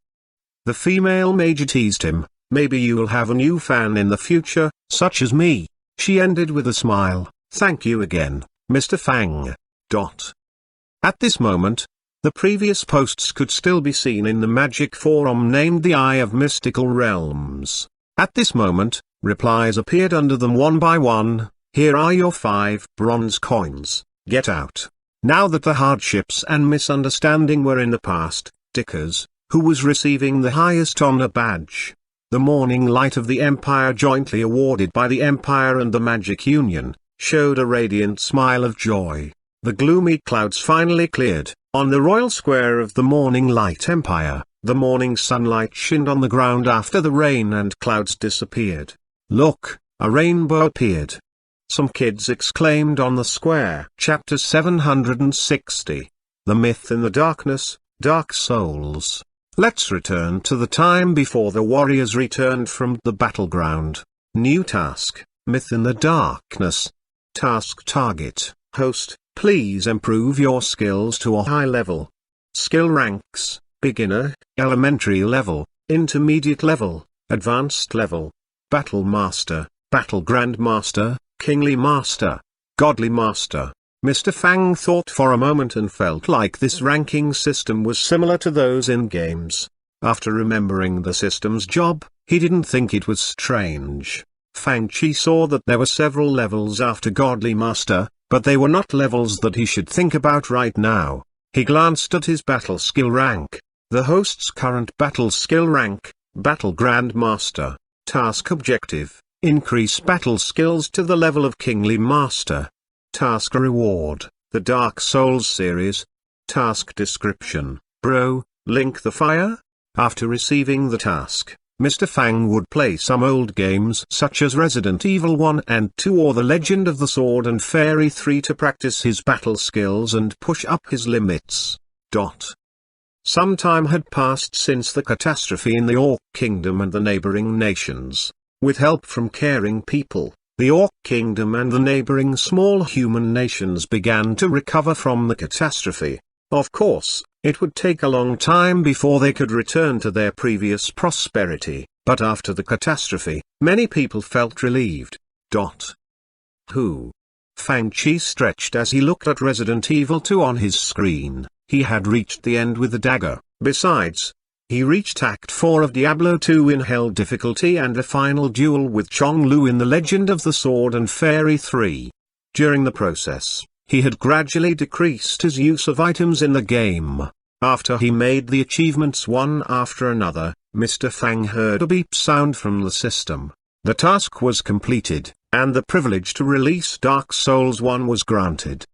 The female mage teased him. "Maybe you'll have a new fan in the future, such as me." She ended with a smile. "Thank you again, Mr. Fang." At this moment, the previous posts could still be seen in the magic forum named the Eye of Mystical Realms. At this moment, replies appeared under them one by one. "Here are your 5 bronze coins, get out." Now that the hardships and misunderstanding were in the past, Dickers, who was receiving the highest honor badge, the Morning Light of the Empire jointly awarded by the Empire and the Magic Union, showed a radiant smile of joy. The gloomy clouds finally cleared. On the royal square of the Morning Light Empire, the morning sunlight shined on the ground after the rain and clouds disappeared. "Look, a rainbow appeared!" some kids exclaimed on the square. Chapter 760. The Myth in the Darkness, Dark Souls. Let's return to the time before the warriors returned from the battleground. New task, Myth in the Darkness. Task target, host, please improve your skills to a high level. Skill ranks, beginner, elementary level, intermediate level, advanced level. Battle Master, Battle Grandmaster, Kingly Master, Godly Master. Mr. Fang thought for a moment and felt like this ranking system was similar to those in games. After remembering the system's job, he didn't think it was strange. Fang Chi saw that there were several levels after Godly Master, but they were not levels that he should think about right now. He glanced at his battle skill rank. The host's current battle skill rank, Battle Grandmaster. Task objective, increase battle skills to the level of Kingly Master. Task reward, the Dark Souls series. Task description, Bro, Link the Fire? After receiving the task, Mr. Fang would play some old games such as Resident Evil 1 and 2 or The Legend of the Sword and Fairy 3 to practice his battle skills and push up his limits. Some time had passed since the catastrophe in the Orc Kingdom and the neighboring nations. With help from caring people, the Orc Kingdom and the neighboring small human nations began to recover from the catastrophe. Of course, it would take a long time before they could return to their previous prosperity, but after the catastrophe, many people felt relieved. Who? Fang Chi stretched as he looked at Resident Evil 2 on his screen. He had reached the end with the dagger. Besides, he reached Act 4 of Diablo 2 in Hell difficulty and the final duel with Chong Lu in The Legend of the Sword and Fairy 3. During the process, he had gradually decreased his use of items in the game. After he made the achievements one after another, Mr. Fang heard a beep sound from the system. The task was completed, and the privilege to release Dark Souls 1 was granted.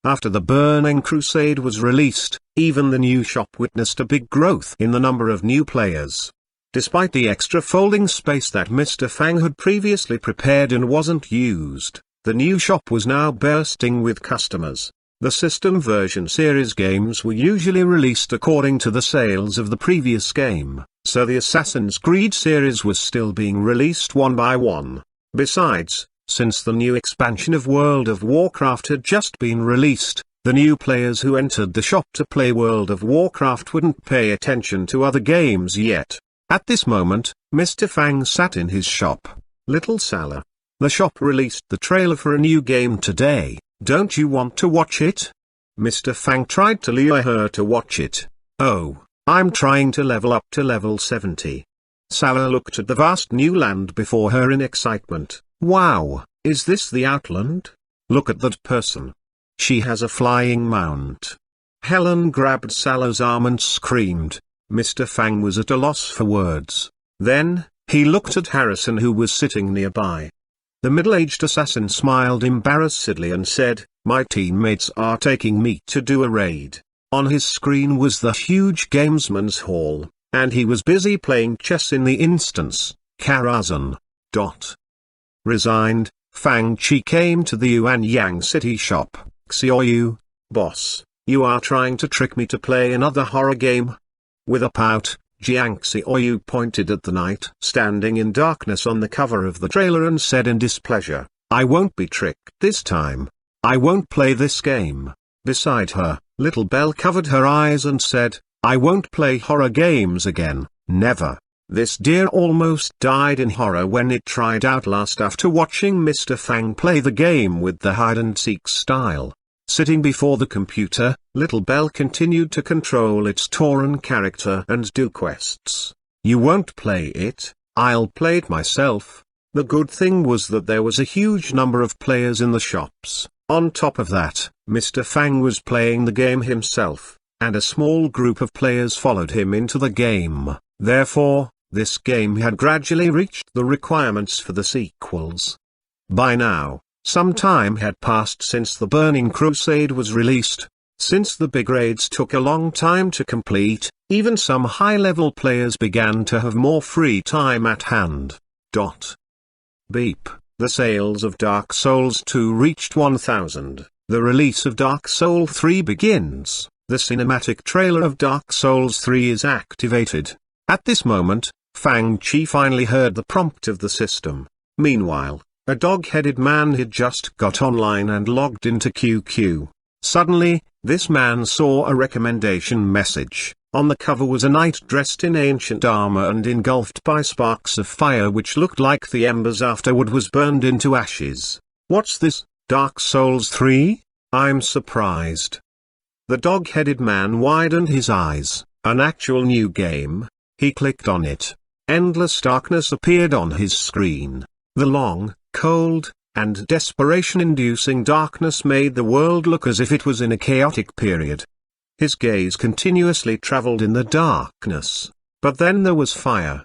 After the Burning Crusade was released, even the new shop witnessed a big growth in the number of new players. Despite the extra folding space that Mr. Fang had previously prepared and wasn't used, the new shop was now bursting with customers. The system version series games were usually released according to the sales of the previous game, so the Assassin's Creed series was still being released one by one. Besides, since the new expansion of World of Warcraft had just been released, the new players who entered the shop to play World of Warcraft wouldn't pay attention to other games yet. At this moment, Mr. Fang sat in his shop. Little Salah. The shop released the trailer for a new game today. Don't you want to watch it? Mr. Fang tried to lure her to watch it. Oh, I'm trying to level up to level 70. Salah looked at the vast new land before her in excitement. Wow, is this the Outland? Look at that person. She has a flying mount. Helen grabbed Salah's arm and screamed. Mr. Fang was at a loss for words. Then, he looked at Harrison who was sitting nearby. The middle-aged assassin smiled embarrassedly and said, "My teammates are taking me to do a raid." On his screen was the huge gamesman's hall, and he was busy playing chess in the instance, Karazhan. Resigned, Fang Chi came to the Xuanhuan city shop. "Xiaoyu, boss, you are trying to trick me to play another horror game?" With a pout, Jiang Xiaoyu pointed at the knight standing in darkness on the cover of the trailer and said in displeasure, "I won't be tricked this time. I won't play this game." Beside her, Little Belle covered her eyes and said, "I won't play horror games again, never." This deer almost died in horror when it tried Outlast after watching Mr. Fang play the game with the hide-and-seek style. Sitting before the computer, Little Belle continued to control its Tauren character and do quests. "You won't play it, I'll play it myself." The good thing was that there was a huge number of players in the shops. On top of that, Mr. Fang was playing the game himself, and a small group of players followed him into the game. Therefore, this game had gradually reached the requirements for the sequels. By now, some time had passed since the Burning Crusade was released. Since the big raids took a long time to complete, even some high-level players began to have more free time at hand. Beep. The sales of Dark Souls 2 reached 1,000. The release of Dark Souls 3 begins. The cinematic trailer of Dark Souls 3 is activated. At this moment, Fang Chi finally heard the prompt of the system. Meanwhile, a dog-headed man had just got online and logged into QQ. Suddenly, this man saw a recommendation message. On the cover was a knight dressed in ancient armor and engulfed by sparks of fire which looked like the embers after wood was burned into ashes. "What's this, Dark Souls 3? I'm surprised." The dog-headed man widened his eyes. An actual new game? He clicked on it. Endless darkness appeared on his screen. The long, cold, and desperation-inducing darkness made the world look as if it was in a chaotic period. His gaze continuously traveled in the darkness. But then there was fire.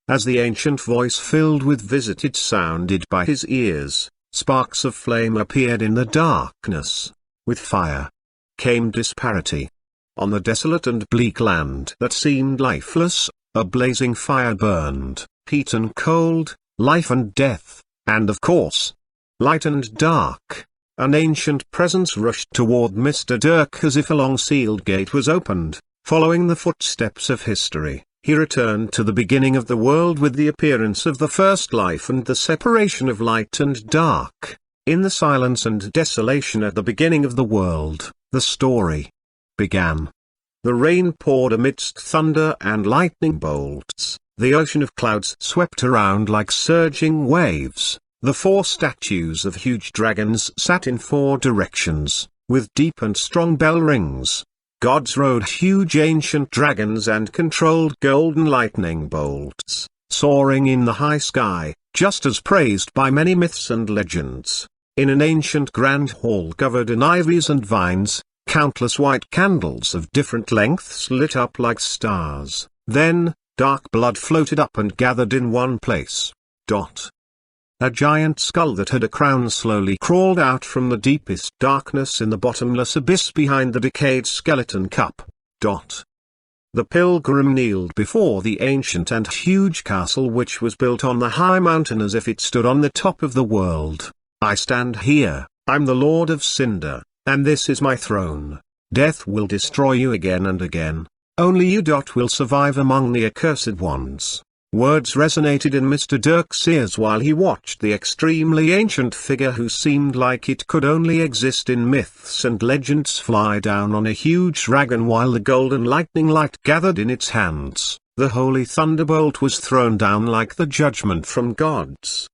As the ancient voice filled with visited sounded by his ears, sparks of flame appeared in the darkness. With fire came disparity. On the desolate and bleak land that seemed lifeless, a blazing fire burned, heat and cold, life and death, and of course, light and dark. An ancient presence rushed toward Mr. Dirk as if a long-sealed gate was opened. Following the footsteps of history, he returned to the beginning of the world with the appearance of the first life and the separation of light and dark. In the silence and desolation at the beginning of the world, the story began. The rain poured amidst thunder and lightning bolts, the ocean of clouds swept around like surging waves. The 4 statues of huge dragons sat in 4 directions, with deep and strong bell rings. Gods rode huge ancient dragons and controlled golden lightning bolts, soaring in the high sky, just as praised by many myths and legends. In an ancient grand hall covered in ivies and vines, countless white candles of different lengths lit up like stars. Then, dark blood floated up and gathered in one place. A giant skull that had a crown slowly crawled out from the deepest darkness in the bottomless abyss behind the decayed skeleton cup. The pilgrim kneeled before the ancient and huge castle which was built on the high mountain as if it stood on the top of the world. I stand here, I'm the Lord of Cinder, and this is my throne. Death will destroy you again and again. Only you will survive among the accursed ones. Words resonated in Mr. Dirk's ears while he watched the extremely ancient figure who seemed like it could only exist in myths and legends fly down on a huge dragon while the golden lightning light gathered in its hands. The holy thunderbolt was thrown down like the judgment from gods.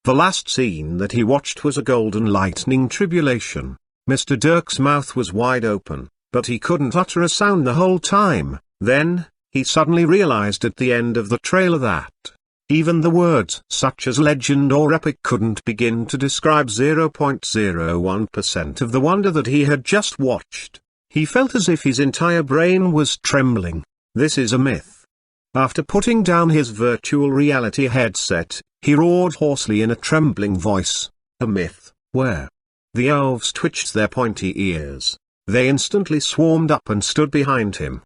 The last scene that he watched was a golden lightning tribulation. Mr. Dirk's mouth was wide open, but he couldn't utter a sound the whole time. Then, he suddenly realized at the end of the trailer that even the words such as legend or epic couldn't begin to describe 0.01% of the wonder that he had just watched. He felt as if his entire brain was trembling. This is a myth. After putting down his virtual reality headset, he roared hoarsely in a trembling voice, "A myth, where?" The elves twitched their pointy ears. They instantly swarmed up and stood behind him.